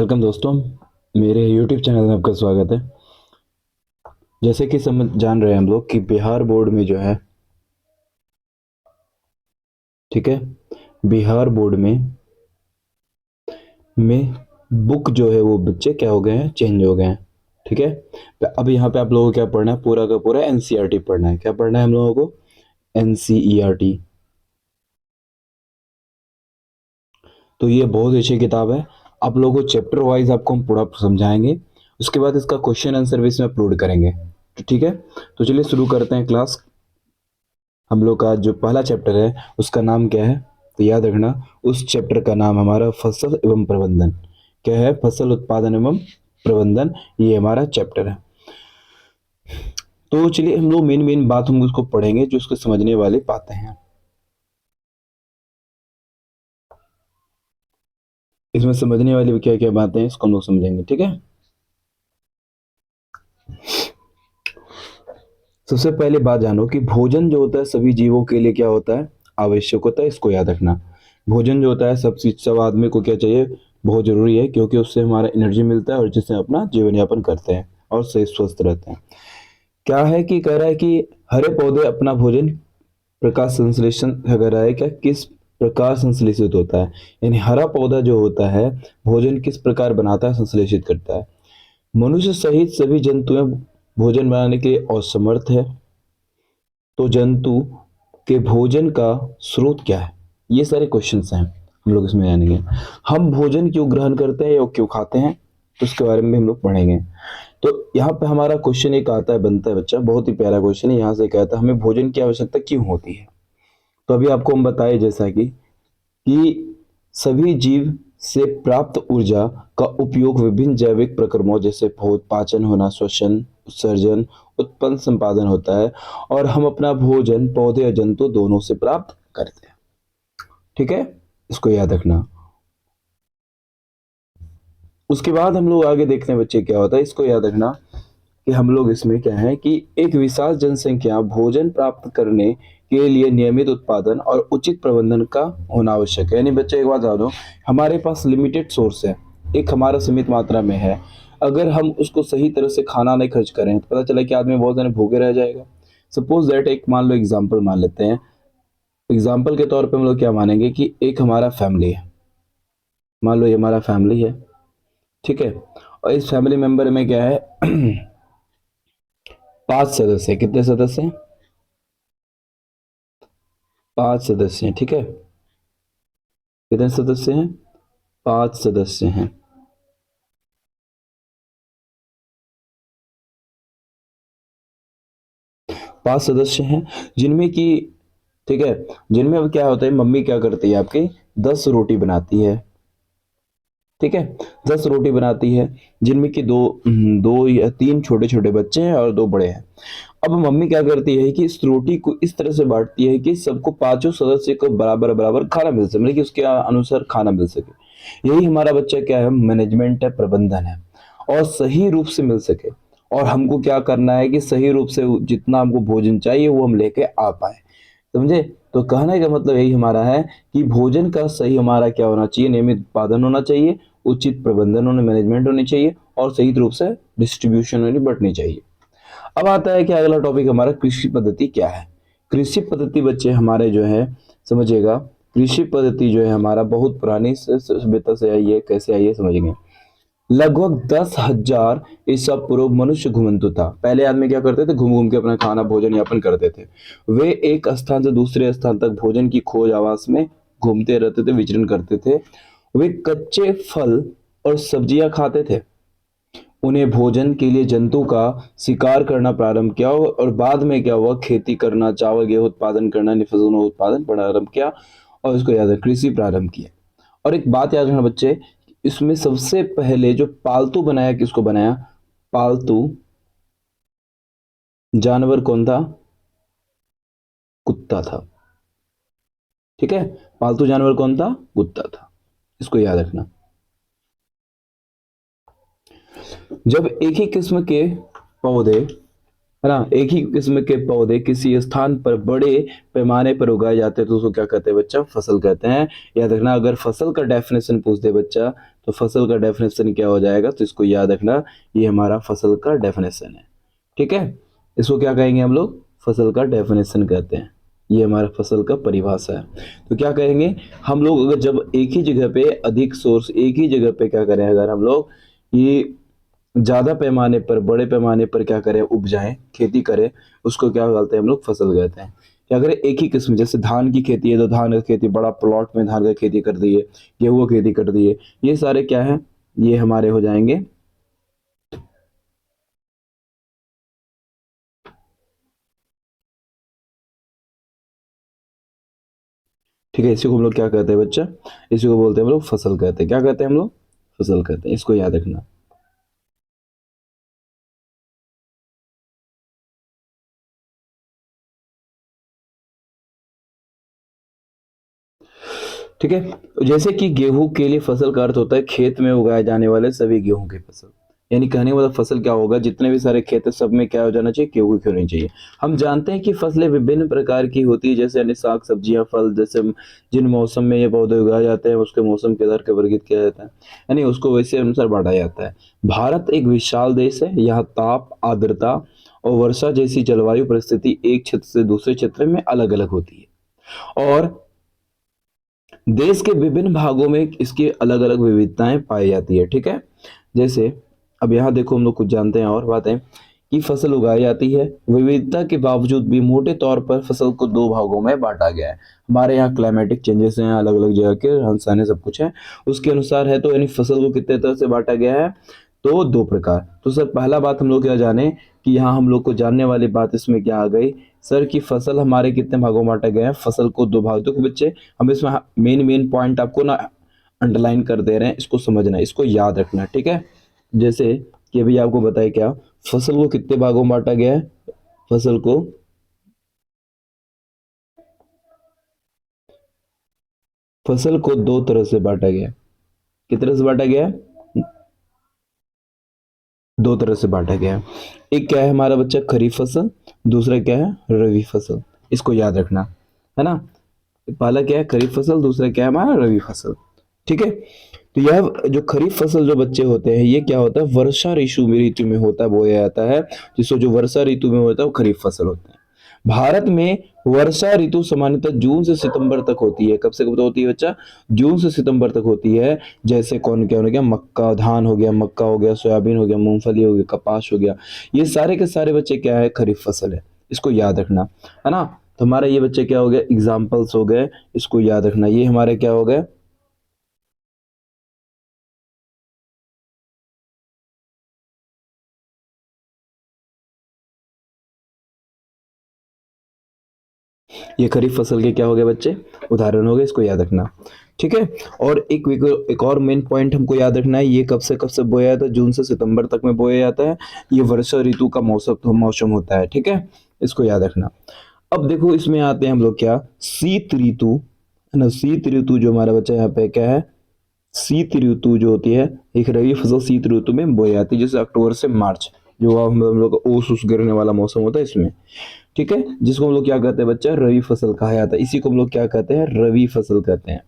Welcome दोस्तों, मेरे YouTube channel में आपका स्वागत है। जैसे कि समझ जान रहे हैं हम लोग कि बिहार बोर्ड में जो है, ठीक है, बिहार बोर्ड में बुक जो है वो बच्चे क्या हो गए हैं, चेंज हो गए हैं। ठीक है, तो अब यहाँ पे आप लोगों को क्या पढ़ना है, पूरा का पूरा एनसीईआरटी पढ़ना है। क्या पढ़ना है हम लोगों को? एनसीईआरटी। तो ये बहुत अच्छी किताब है। आप लोगों को चैप्टर वाइज आपको हम पूरा समझाएंगे। उसके बाद इसका क्वेश्चन आंसर भी इसमें अपलोड करेंगे। तो ठीक है, तो चलिए शुरू करते हैं क्लास। हम लोग का जो पहला चैप्टर है उसका नाम क्या है, तो याद रखना, उस चैप्टर का नाम हमारा फसल एवं प्रबंधन। क्या है? फसल उत्पादन एवं प्रबंधन, ये हमारा चैप्टर है। तो चलिए हम लोग मेन मेन बात हम उसको पढ़ेंगे जो उसको समझने वाले बातें हैं। इसमें समझने वाली क्या क्या बातें हैं इसको हम लोग समझेंगे। ठीक है, सबसे पहले बात जानो कि भोजन जो होता है सभी जीवों के लिए क्या होता है, आवश्यक होता है। इसको याद रखना। भोजन जो होता है सब आदमी को क्या चाहिए, बहुत जरूरी है, क्योंकि उससे हमारा एनर्जी मिलता है और जिससे अपना जीवन यापन करते हैं और सही स्वस्थ रहते हैं। क्या है कि कह रहा है कि हरे पौधे अपना भोजन प्रकाश संश्लेषण कर रहा है। क्या, किस प्रकार संश्लेषित होता है, यानी हरा पौधा जो होता है भोजन किस प्रकार बनाता है, संश्लेषित करता है। मनुष्य सहित सभी जंतुएं भोजन बनाने के लिए असमर्थ है। तो जंतु के भोजन का स्रोत क्या है, ये सारे क्वेश्चंस हैं, हम लोग इसमें जानेंगे। हम भोजन क्यों ग्रहण करते हैं या क्यों खाते हैं, तो उसके बारे में हम लोग पढ़ेंगे। तो यहाँ पे हमारा क्वेश्चन एक आता है, बनता है बच्चा, बहुत ही प्यारा क्वेश्चन है। यहाँ से कहता है हमें भोजन की आवश्यकता क्यों होती है। तो अभी आपको हम बताए जैसा कि सभी जीव से प्राप्त ऊर्जा का उपयोग विभिन्न जैविक प्रक्रमों जैसे भोज पाचन होना, श्वसन, उत्सर्जन, उत्पन्न संपादन होता है। और हम अपना भोजन पौधे या जंतु दोनों से प्राप्त करते हैं। ठीक है, इसको याद रखना। उसके बाद हम लोग आगे देखते हैं बच्चे क्या होता है, इसको याद रखना कि हम लोग इसमें क्या है कि एक विशाल जनसंख्या भोजन प्राप्त करने के लिए नियमित उत्पादन और उचित प्रबंधन का होना आवश्यक है। यानी बच्चे एक बात जानो, हमारे पास लिमिटेड सोर्स है, एक हमारा सीमित मात्रा में है। अगर हम उसको सही तरह से खाना नहीं खर्च करें तो पता चला कि आदमी बहुत सारे भूखे रह जाएगा। सपोज दैट, एक मान लो एग्जाम्पल मान लेते हैं। एग्जाम्पल के तौर पे हम लोग क्या मानेंगे कि एक हमारा फैमिली है, मान लो ये हमारा फैमिली है। ठीक है, और इस फैमिली मेंबर में क्या है 5 सदस्य। कितने सदस्य हैं? 5 सदस्य हैं। ठीक है, कितने सदस्य हैं? 5 सदस्य हैं। 5 सदस्य हैं जिनमें कि, ठीक है, जिनमें अब क्या होता है, मम्मी क्या करती है आपकी, 10 रोटी बनाती है। ठीक है, 10 रोटी बनाती है, जिनमें कि दो या तीन छोटे छोटे बच्चे हैं और 2 बड़े हैं। अब मम्मी क्या करती है कि इस रोटी को इस तरह से बांटती है कि सबको, पांचों सदस्य को बराबर बराबर खाना मिल सके, मतलब कि उसके अनुसार खाना मिल सके। यही हमारा बच्चा क्या है, मैनेजमेंट है, प्रबंधन है, और सही रूप से मिल सके। और हमको क्या करना है कि सही रूप से जितना हमको भोजन चाहिए वो हम लेके आ पाए। समझे? तो कहने का मतलब यही हमारा है कि भोजन का सही हमारा क्या होना चाहिए, नियमित उत्पादन होना चाहिए, उचित प्रबंधन होने, मैनेजमेंट होनी चाहिए, और सही रूप से डिस्ट्रीब्यूशन होनी, बढ़नी चाहिए। अब आता है कि अगला टॉपिक हमारा कृषि पद्धति क्या है। कृषि पद्धति बच्चे हमारे जो है, समझिएगा, कृषि पद्धति जो है हमारा बहुत पुरानी सभ्यता से आई है। कैसे आई है समझेंगे। लगभग 10,000 ईसा पूर्व मनुष्य घुमंतु था। पहले आदमी क्या करते थे, घूम घूम के अपना खाना भोजन यापन करते थे। वे एक स्थान से दूसरे स्थान तक भोजन की खोज आवास में घूमते रहते थे, विचरण करते थे। वे कच्चे फल और सब्जियां खाते थे। उन्हें भोजन के लिए जंतु का शिकार करना प्रारंभ किया, और बाद में क्या हुआ, खेती करना, चावल गेहूं उत्पादन करना, फसलों उत्पादन प्रारंभ किया, और इसको याद है, कृषि प्रारंभ किया। और एक बात याद रखना बच्चे, इसमें सबसे पहले जो पालतू बनाया, किसको बनाया? पालतू जानवर कौन था? कुत्ता था। ठीक है, पालतू जानवर कौन था? कुत्ता था। इसको याद रखना। जब एक ही किस्म के पौधे है ना, एक ही किस्म के पौधे किसी स्थान पर बड़े पैमाने पर उगाए जाते हैं तो उसको क्या कहते हैं बच्चा, फसल कहते हैं। याद रखना, अगर फसल का डेफिनेशन पूछ दे बच्चा तो फसल का डेफिनेशन क्या हो जाएगा, तो इसको याद रखना, ये हमारा फसल का डेफिनेशन है। ठीक है, इसको क्या कहेंगे हम लोग, फसल का डेफिनेशन कहते हैं। ये हमारा फसल का परिभाषा है। तो क्या कहेंगे हम लोग, अगर जब एक ही जगह पे अधिक सोर्स, एक ही जगह पे क्या करें, अगर हम लोग ये ज्यादा पैमाने पर, बड़े पैमाने पर क्या करें, उपजाएं, खेती करें, उसको क्या कहते हैं हम लोग, फसल कहते हैं। क्या करें, एक ही किस्म, जैसे धान की खेती है तो धान की खेती, बड़ा प्लॉट में धान की खेती कर दी है, गेहूं की खेती कर दी है, ये सारे क्या है, ये हमारे हो जाएंगे, ठीक है। इसी को हम लोग क्या कहते हैं बच्चा, इसी को बोलते हैं हम लोग फसल कहते हैं। क्या कहते हैं हम लोग, फसल कहते हैं, इसको याद रखना। ठीक है, जैसे कि गेहूं के लिए फसल का अर्थ होता है खेत में उगाए जाने वाले सभी गेहूं की फसल। यानी कहने का मतलब फसल क्या होगा, जितने भी सारे खेत है सब में क्या हो जाना चाहिए, गेहूं क्यों नहीं चाहिए। हम जानते हैं कि फसलें विभिन्न प्रकार की होती है, जैसे यानी साग सब्जियां फल, जैसे जिन मौसम में ये पौधे उगाए जाते हैं उसके मौसम के आधार पर वर्गीकृत किया जाता है, यानी उसको वैसे अनुसार बांटा जाता है। भारत एक विशाल देश है, यहाँ ताप, आर्द्रता और वर्षा जैसी जलवायु परिस्थिति एक क्षेत्र से दूसरे क्षेत्र में अलग अलग होती है, और देश के विभिन्न भागों में इसकी अलग अलग विविधताएं पाई जाती है। ठीक है, जैसे अब यहाँ देखो, हम लोग कुछ जानते हैं और बातें, कि फसल उगाई जाती है, विविधता के बावजूद भी मोटे तौर पर फसल को दो भागों में बांटा गया है। हमारे यहाँ क्लाइमेटिक चेंजेस हैं, अलग अलग जगह के रहन सहन सब कुछ है, उसके अनुसार है, तो यानी फसल को कितने तरह से बांटा गया है, तो दो प्रकार। तो सर पहला बात हम लोग क्या जाने, कि यहाँ हम लोग को जानने वाली बात इसमें क्या आ गई सर, कि फसल हमारे कितने भागों में बांटा गया है, फसल को दो भाग। तो बच्चे हम इसमें मेन मेन पॉइंट आपको ना अंडरलाइन कर दे रहे हैं, इसको समझना, इसको याद रखना। ठीक है, जैसे कि अभी आपको बताया क्या, फसल को कितने भागों में बांटा गया है, फसल को, फसल को दो तरह से बांटा गया है। किस तरह से बांटा गया है, दो तरह से बांटा गया है। एक क्या है हमारा बच्चा, खरीफ फसल, दूसरा क्या है, रबी फसल। इसको याद रखना, है ना। पहला क्या है, खरीफ फसल, दूसरा क्या है हमारा, रबी फसल। ठीक है, तो यह जो खरीफ फसल जो बच्चे होते हैं, ये क्या होता है, वर्षा ऋतु में होता है, बोया जाता है, जिसको जो वर्षा ऋतु में होता है वो खरीफ फसल होता है। भारत में वर्षा ऋतु सामान्यतः जून से सितंबर तक होती है। कब से कब तक होती है बच्चा, जून से सितंबर तक होती है। जैसे कौन क्या हो गया, मक्का, धान हो गया, मक्का हो गया, सोयाबीन हो गया, मूंगफली हो गया, कपास हो गया, ये सारे के सारे बच्चे क्या है, खरीफ फसल है। इसको याद रखना, है ना। तो हमारा ये बच्चे क्या हो गया, एग्जाम्पल्स हो गए, इसको याद रखना, ये हमारे क्या हो गए, ये खरीफ फसल के क्या हो गए बच्चे, उदाहरण हो गए, इसको याद रखना। ठीक है, और एक और मेन पॉइंट हमको याद रखना है, ये कब से बोया जाता है, जून से सितंबर तक में बोया जाता है। ये वर्षा ऋतु का मौसम होता है। ठीक है, इसको याद रखना। अब देखो इसमें आते हैं हम लोग क्या, शीत ऋतु, है ना। शीत ऋतु जो हमारा बच्चा यहाँ पे क्या है, शीत ऋतु जो होती है, एक रबी फसल शीत ऋतु में बोई जाती है, जैसे अक्टूबर से मार्च, जो हम लोग का ओस उस गिरने वाला मौसम होता है इसमें। ठीक है, जिसको हम लोग क्या कहते हैं बच्चा, रबी फसल कहा जाता है। इसी को हम लोग क्या कहते हैं, रबी फसल कहते हैं।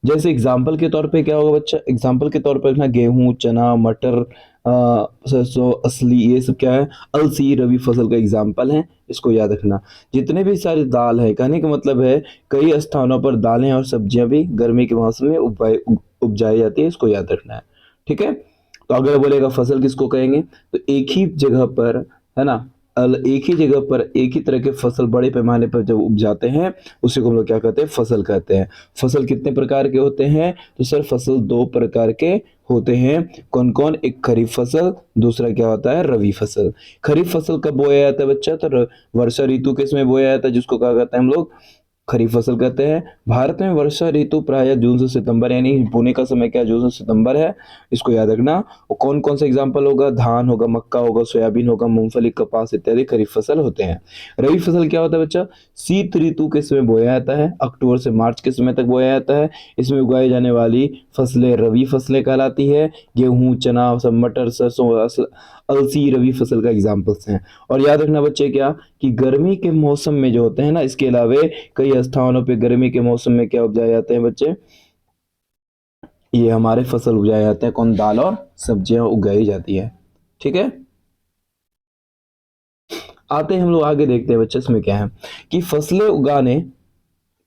जैसे एग्जाम्पल के तौर पे क्या होगा बच्चा, एग्जाम्पल के तौर पर ना, गेहूं, चना, मटर, सरसों, असली, ये सब क्या है, अलसी, रबी फसल का एग्जाम्पल है। इसको याद रखना। जितने भी सारी दाल है, कहने का मतलब है कई स्थानों पर दालें और सब्जियां भी गर्मी के मौसम में उपजाई जाती है, इसको याद रखना है। ठीक है, तो अगर बोलेगा फसल किसको कहेंगे, तो एक ही जगह पर, है ना, एक ही जगह पर एक ही तरह के फसल बड़े पैमाने पर जब उपजाते हैं, उसी को हम लोग क्या कहते हैं, फसल कहते हैं। फसल कितने प्रकार के होते हैं, तो सर फसल दो प्रकार के होते हैं। कौन कौन, एक खरीफ फसल, दूसरा क्या होता है, रबी फसल। खरीफ फसल कब बोया जाता है बच्चा, तो वर्षा ऋतु के इसमें बोया जाता है, जिसको क्या कहते हैं हम लोग, खरीफ फसल कहते हैं। भारत में वर्षा ऋतु प्रायः जून से सितंबर, यानी बोने का समय क्या जून से सितंबर है, इसको याद रखना। और कौन कौन सा एग्जाम्पल होगा, धान होगा, मक्का होगा, सोयाबीन होगा, मूंगफली, कपास इत्यादि खरीफ फसल होते हैं। रबी फसल क्या होता है बच्चा, शीत ऋतु के समय बोया जाता है, अक्टूबर से मार्च के समय तक बोया जाता है। इसमें उगाई जाने वाली फसलें रबी फसलें कहलाती है। गेहूं, चना, सब मटर, सरसों, अलसी रबी फसल का एग्जाम्पल्स हैं। और याद रखना बच्चे क्या, कि गर्मी के मौसम में जो होते हैं ना, इसके अलावा कई स्थानों पे गर्मी के मौसम में क्या उपजाए जाते हैं बच्चे, ये हमारे फसल उगाए जाते हैं, कौन, दाल और सब्जियां उगाई जाती है। ठीक है, आते हैं हम लोग आगे, देखते हैं बच्चे इसमें क्या है, कि फसलें उगाने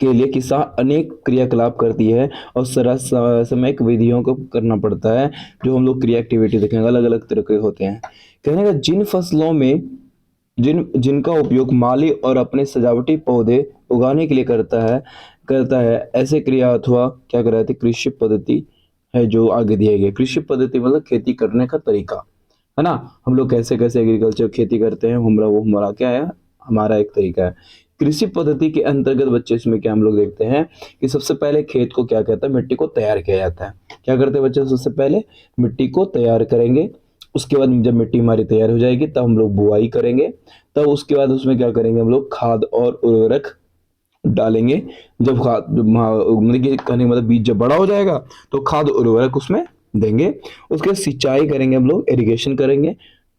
के लिए किसान अनेक क्रियाकलाप करती है और समयक विधियों को करना पड़ता है। जो हम लोग क्रिया एक्टिविटी देखेंगे, अलग अलग तरह के होते हैं। कहने का, जिन फसलों में जिनका उपयोग माली और अपने सजावटी पौधे उगाने के लिए करता है ऐसे क्रिया अथवा क्या कराती कृषि पद्धति है जो आगे दिए गए। कृषि पद्धति मतलब खेती करने का तरीका, है ना। हम लोग कैसे कैसे एग्रीकल्चर खेती करते हैं, हमारा क्या है, हमारा एक तरीका है। कृषि पद्धति के अंतर्गत बच्चे इसमें क्या हम लोग देखते हैं, कि सबसे पहले खेत को क्या कहता है, मिट्टी को तैयार किया जाता है। क्या करते हैं बच्चे, सबसे पहले मिट्टी को तैयार करेंगे। उसके बाद जब मिट्टी हमारी तैयार हो जाएगी तब हम लोग बुआई करेंगे। तब उसके बाद उसमें क्या करेंगे, हम लोग खाद और उर्वरक डालेंगे। जब खाद मतलब कि कहने का मतलब बीज जब बड़ा हो जाएगा तो खाद उर्वरक उसमें देंगे। उसके बाद सिंचाई करेंगे, हम लोग इरिगेशन करेंगे,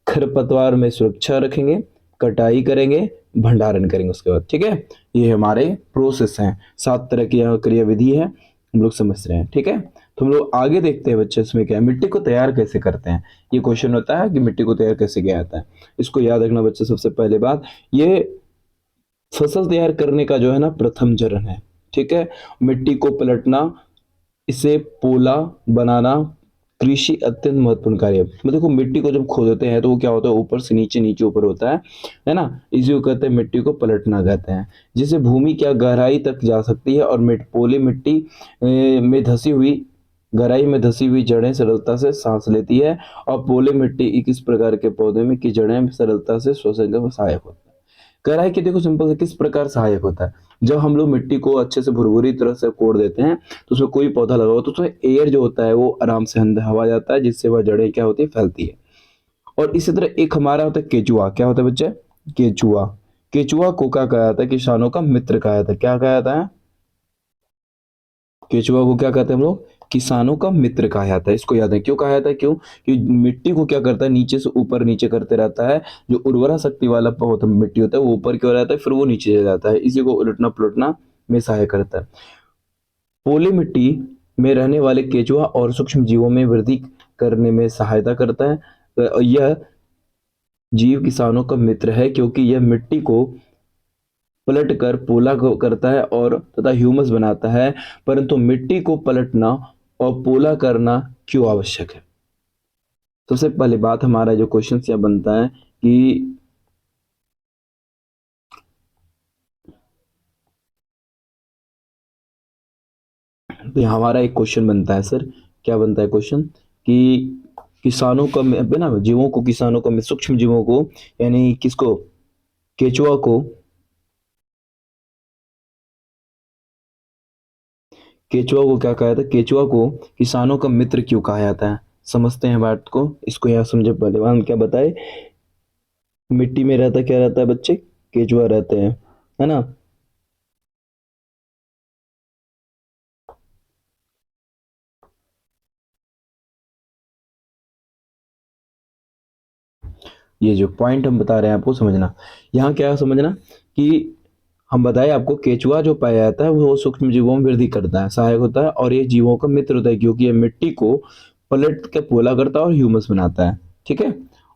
खरपतवार में सुरक्षा रखेंगे, कटाई करेंगे, भंडारण करेंगे उसके बाद। ठीक है, ये हमारे प्रोसेस हैं, 7 तरह की यहाँ क्रिया विधि है, हम लोग समझ रहे हैं। ठीक है, तो हम लोग आगे देखते हैं बच्चे इसमें क्या है, मिट्टी को तैयार कैसे करते हैं। ये क्वेश्चन होता है कि मिट्टी को तैयार कैसे किया जाता है। इसको याद रखना बच्चे, सबसे पहले बात, ये फसल तैयार करने का जो है ना प्रथम चरण है। ठीक है, मिट्टी को पलटना, इसे पोला बनाना कृषि अत्यंत महत्वपूर्ण कार्य है। मतलब देखो, मिट्टी को जब खोदते हैं तो वो क्या होता है, ऊपर से नीचे, नीचे ऊपर होता है ना। इसी को कहते हैं, मिट्टी को पलटना कहते हैं। जिससे भूमि क्या गहराई तक जा सकती है और पोली मिट्टी में धसी हुई गहराई में धसी हुई जड़ें सरलता से सांस लेती है। और पोले मिट्टी एक इस प्रकार के पौधे में की जड़ें सरलता से श्वसन में सहायक होती है। कह रहा है कि देखो, सिंपल से किस प्रकार सहायक होता है, जब हम लोग मिट्टी को अच्छे से भुरभुरी तरह से कोड़ देते हैं तो उसमें कोई पौधा लगा हो तो उसमें एयर जो होता है वो आराम से अंदर हवा जाता है, जिससे वह जड़ें क्या होती है, फैलती है। और इसी तरह एक हमारा होता है केचुआ। क्या होता है बच्चे, केचुआ। केचुआ को क्या कहा जाता है, किसानों का मित्र कहा जाता है। क्या कहा जाता है, केचुआ को क्या कहते हैं हम लोग, किसानों का मित्र कहा जाता है। इसको याद है, क्यों कहा जाता है, क्यों कि मिट्टी को क्या करता है, नीचे से ऊपर नीचे करते रहता है। जो उर्वरा शक्ति वाला होता मिट्टी होता है वो ऊपर की ओर रहता है, फिर वो नीचे चला जाता है। इसी को उलटना पलटना में सहायक करता है। पोली मिट्टी में रहने वाले केचुआ और सूक्ष्म जीवों में वृद्धि करने में सहायता करता है। यह जीव किसानों का मित्र है क्योंकि यह मिट्टी को पलट कर पोला को करता है और तथा ह्यूमस बनाता है। परंतु मिट्टी को पलटना और पोला करना क्यों आवश्यक है। सबसे पहली बात, हमारा जो क्वेश्चन यहाँ बनता है कि तो यहाँ हमारा एक क्वेश्चन बनता है सर, क्या बनता है क्वेश्चन, कि किसानों का ना, जीवों को, किसानों का सूक्ष्म जीवों को, यानी किसको, केचुआ को, केचुआ को क्या कहा जाता है, केचुआ को किसानों का मित्र क्यों कहा जाता है। समझते हैं बात को, इसको यहाँ समझे। पहले हम क्या बताए, मिट्टी में रहता क्या रहता है बच्चे, केचुआ रहते हैं, है ना। ये जो पॉइंट हम बता रहे हैं आपको समझना, यहाँ क्या समझना, कि हम बताए आपको, केचुआ जो पाया जाता है वो सूक्ष्म जीवों में वृद्धि करता है, सहायक होता है, और ये जीवों का मित्र होता है क्योंकि ये मिट्टी को पलट के पोला करता है और ह्यूमस बनाता है। ठीक है,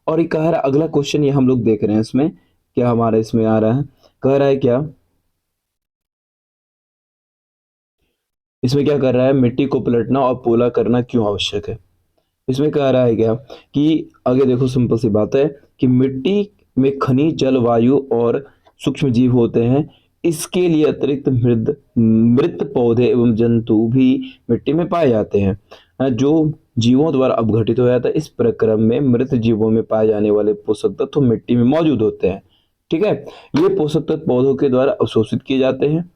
और ये कह रहा है, अगला क्वेश्चन ये हम लोग देख रहे हैं इसमें, क्या हमारा इसमें आ रहा है, कह रहा है क्या, इसमें क्या कर रहा है, मिट्टी को पलटना और पोला करना क्यों आवश्यक है। इसमें कह रहा है क्या, कि आगे देखो, सिंपल सी बात है, कि मिट्टी में खनिज, जल, वायु और सूक्ष्म जीव होते हैं। इसके लिए अतिरिक्त मृद मृत पौधे एवं जंतु भी मिट्टी में पाए जाते हैं, जो जीवों द्वारा अपघटित हो जाता है। इस प्रक्रम में मृत जीवों में पाए जाने वाले पोषक तत्व मिट्टी में मौजूद होते हैं। ठीक है, ये पोषक तत्व पौधों के द्वारा अवशोषित किए जाते हैं।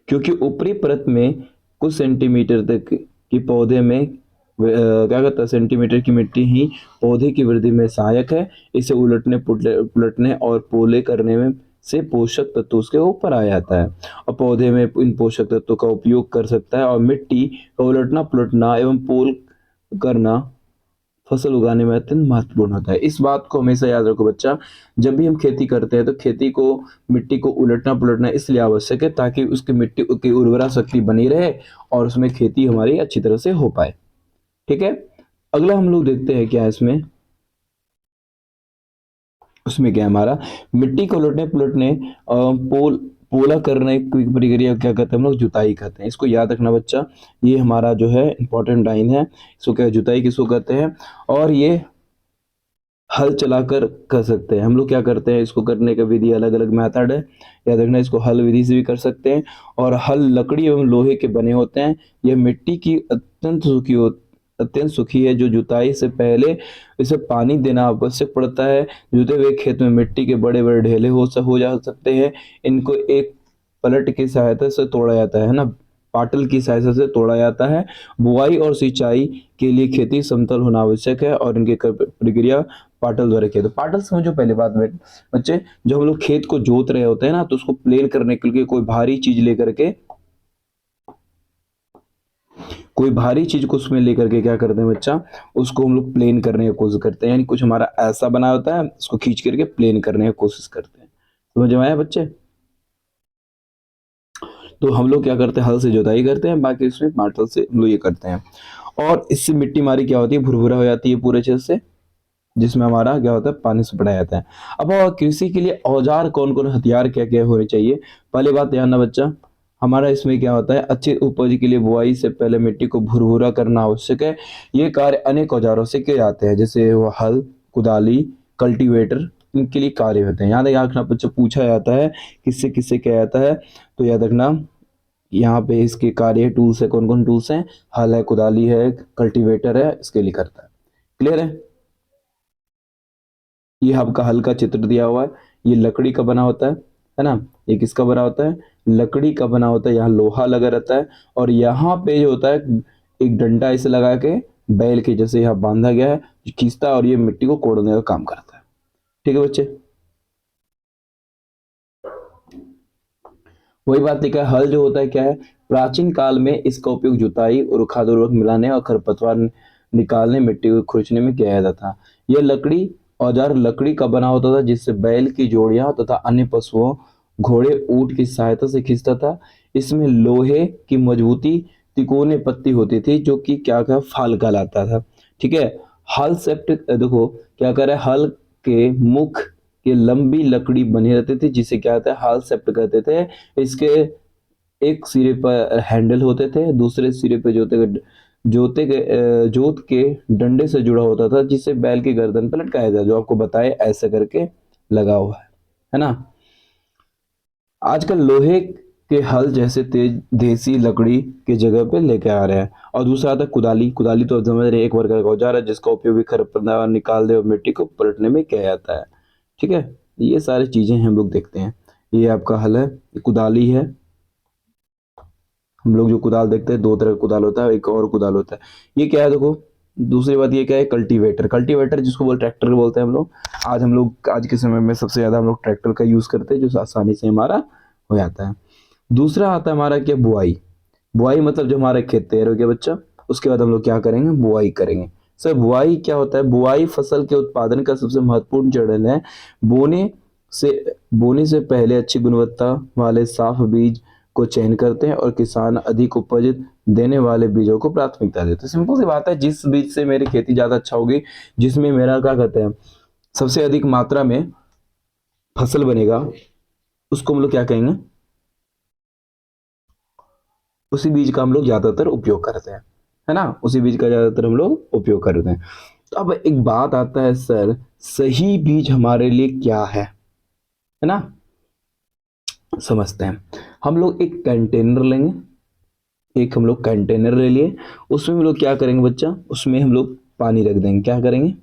क्योंकि ऊपरी परत में कुछ सेंटीमीटर तक की पौधे में क्या कहता है, सेंटीमीटर की मिट्टी ही पौधे की वृद्धि में सहायक है। इसे उलटने पुलटने और पोले करने में से पोषक तत्व उसके ऊपर आ जाता है और पौधे में इन पोषक तत्वों का उपयोग कर सकता है। और मिट्टी का उलटना पुलटना एवं पोल करना फसल उगाने में अत्यंत महत्वपूर्ण होता है। इस बात को हमेशा याद रखो बच्चा, जब भी हम खेती करते हैं तो खेती को, मिट्टी को उलटना पुलटना इसलिए आवश्यक है ताकि उसकी मिट्टी की उर्वरा शक्ति बनी रहे और उसमें खेती हमारी अच्छी तरह से हो पाए। ठीक है, अगला हम लोग देखते हैं क्या है इसमें। उसमें क्या है हमारा, मिट्टी को उलटने पुलटने पोला करने की प्रक्रिया क्या कहते हैं हम लोग, जुताई कहते हैं। इसको याद रखना बच्चा, ये हमारा जो है इंपॉर्टेंट लाइन है। इसको क्या, जुताई किसको कहते हैं। और ये हल चलाकर कर सकते हैं हम लोग। क्या करते हैं, इसको करने का विधि अलग अलग मेथड है, याद रखना। इसको हल विधि से भी कर सकते हैं। और हल लकड़ी एवं लोहे के बने होते हैं। यह मिट्टी की अत्यंत सूखी है, जो जुताई से पहले इसे पानी देना आवश्यक पड़ता है। जुते हुए खेत में मिट्टी के बड़े बड़े ढेले हो जा सकते हैं। इनको एक पलट की सहायता से तोड़ा जाता है ना, पाटल की सहायता से तोड़ा जाता है। बुआई और सिंचाई के लिए खेती समतल होना आवश्यक है और इनकी प्रक्रिया पाटल द्वारा किया। तो पाटल समझो पहले बात में बच्चे, जब हम लोग खेत को जोत रहे होते हैं ना, तो उसको प्लेन करने के लिए कोई भारी चीज को उसमें लेकर के क्या करते हैं बच्चा, उसको हम लोग प्लेन करने की कोशिश करते हैं। यानी कुछ हमारा ऐसा बना होता है, उसको खींच करके प्लेन करने की कोशिश करते हैं। समझ में आया बच्चे। तो हम लोग क्या करते हैं, हल से जुताई करते हैं, बाकी इसमें पाटल से हम लोग ये करते हैं। और इससे मिट्टी हमारी क्या होती है, भुरभुरा हो जाती है पूरे चीज से, जिसमें हमारा क्या होता है, पानी से पटाया जाता है। अब कृषि के लिए औजार कौन कौन, हथियार क्या क्या होने चाहिए। पहली बात ध्यान ना बच्चा, हमारा इसमें क्या होता है, अच्छी उपज के लिए बुआई से पहले मिट्टी को भुरभुरा करना आवश्यक है। ये कार्य अनेक औजारों से किए जाते हैं, जैसे वो हल, कुदाली, कल्टीवेटर, इनके लिए कार्य होते हैं। याद रखना बच्चा, पूछा जाता है किससे किससे किया जाता है, तो याद रखना यहाँ पे इसके कार्य टूल्स है, कौन कौन टूल्स हैं, हल है, कुदाली है, कल्टीवेटर है, इसके लिए करता है। क्लियर है। ये आपका हल का चित्र दिया हुआ है, ये लकड़ी का बना होता है ना। ये किसका बना होता है, लकड़ी का बना होता है। यहाँ लोहा लगा रहता है और यहाँ पे जो होता है, एक डंडा इसे लगा के बैल के जैसे यहाँ बांधा गया है, जो खींचता है और ये मिट्टी को कोड़ने का काम करता है। ठीक है बच्चे, वही बात लिखा है। हल जो होता है क्या है, प्राचीन काल में इसका उपयोग जुताई और खाद उर्वरक मिलाने और खरपतवार निकालने, मिट्टी को खुरचने में किया जाता था। यह लकड़ी औजार लकड़ी का बना होता था, जिससे बैल की जोड़ियां तथा अन्य पशुओं, घोड़े, ऊंट की सहायता से खींचता था। इसमें लोहे की मजबूती तिकोने पत्ती होती थी, जो कि क्या क्या फाल कहलाता था। ठीक है। हल सेप्ट देखो क्या करे, हल के मुख के लंबी लकड़ी बनी रहती थी, जिसे क्या कहते हैं, हल सेप्ट कहते थे। इसके एक सिरे पर हैंडल होते थे, दूसरे सिरे पे जोत के डंडे से जुड़ा होता था, जिसे बैल की गर्दन पर लटकाया था, जो आपको बताए ऐसे करके लगा हुआ है ना। आजकल लोहे के हल जैसे तेज देसी लकड़ी के जगह पे लेके आ रहे हैं। और दूसरा आता है कुदाली। कुदाली तो आप समझ रहे हैं, एक प्रकार का औजार है जिसका उपयोग भी खरपतवार निकाल दे और मिट्टी को पलटने में किया जाता है। ठीक है, ये सारी चीजें हम लोग देखते हैं। ये आपका हल है, ये कुदाली है। हम लोग जो कुदाल देखते हैं, दो तरह का कुदाल होता है, एक और कुदाल होता है। ये क्या है देखो, दूसरी बात ये क्या है, कल्टीवेटर। कल्टीवेटर जिसको ट्रैक्टर बोलते हैं हम लोग। आज के समय में सबसे ज्यादा हम लोग ट्रैक्टर का यूज करते हैं, जो आसानी से हमारा हो जाता है। दूसरा आता है हमारा क्या, बुआई। बुआई मतलब जो हमारा खेत तैयार हो गया बच्चा, उसके बाद हम लोग क्या करेंगे, बुआई करेंगे। सर बुआई क्या होता है, बुआई फसल के उत्पादन का सबसे महत्वपूर्ण चरण है। बोने बोने से पहले अच्छी गुणवत्ता वाले साफ बीज को चयन करते हैं और किसान अधिक उपज देने वाले बीजों को प्राथमिकता देते हैं। सिंपल सी बात है, जिस बीज से मेरी खेती ज्यादा अच्छा होगी, जिसमें मेरा क्या कहते हैं, सबसे अधिक मात्रा में फसल बनेगा, उसको हम लोग क्या कहेंगे, उसी बीज का हम लोग ज्यादातर उपयोग करते हैं, है ना। उसी बीज का ज्यादातर हम लोग उपयोग करते हैं। तो अब एक बात आता है, सर सही बीज हमारे लिए क्या है ना। समझते हैं। हम लोग एक कंटेनर लेंगे, एक हम लोग कंटेनर ले लिए। उसमें हम लोग क्या करेंगे बच्चा, उसमें हम लोग पानी रख देंगे। क्या करेंगे,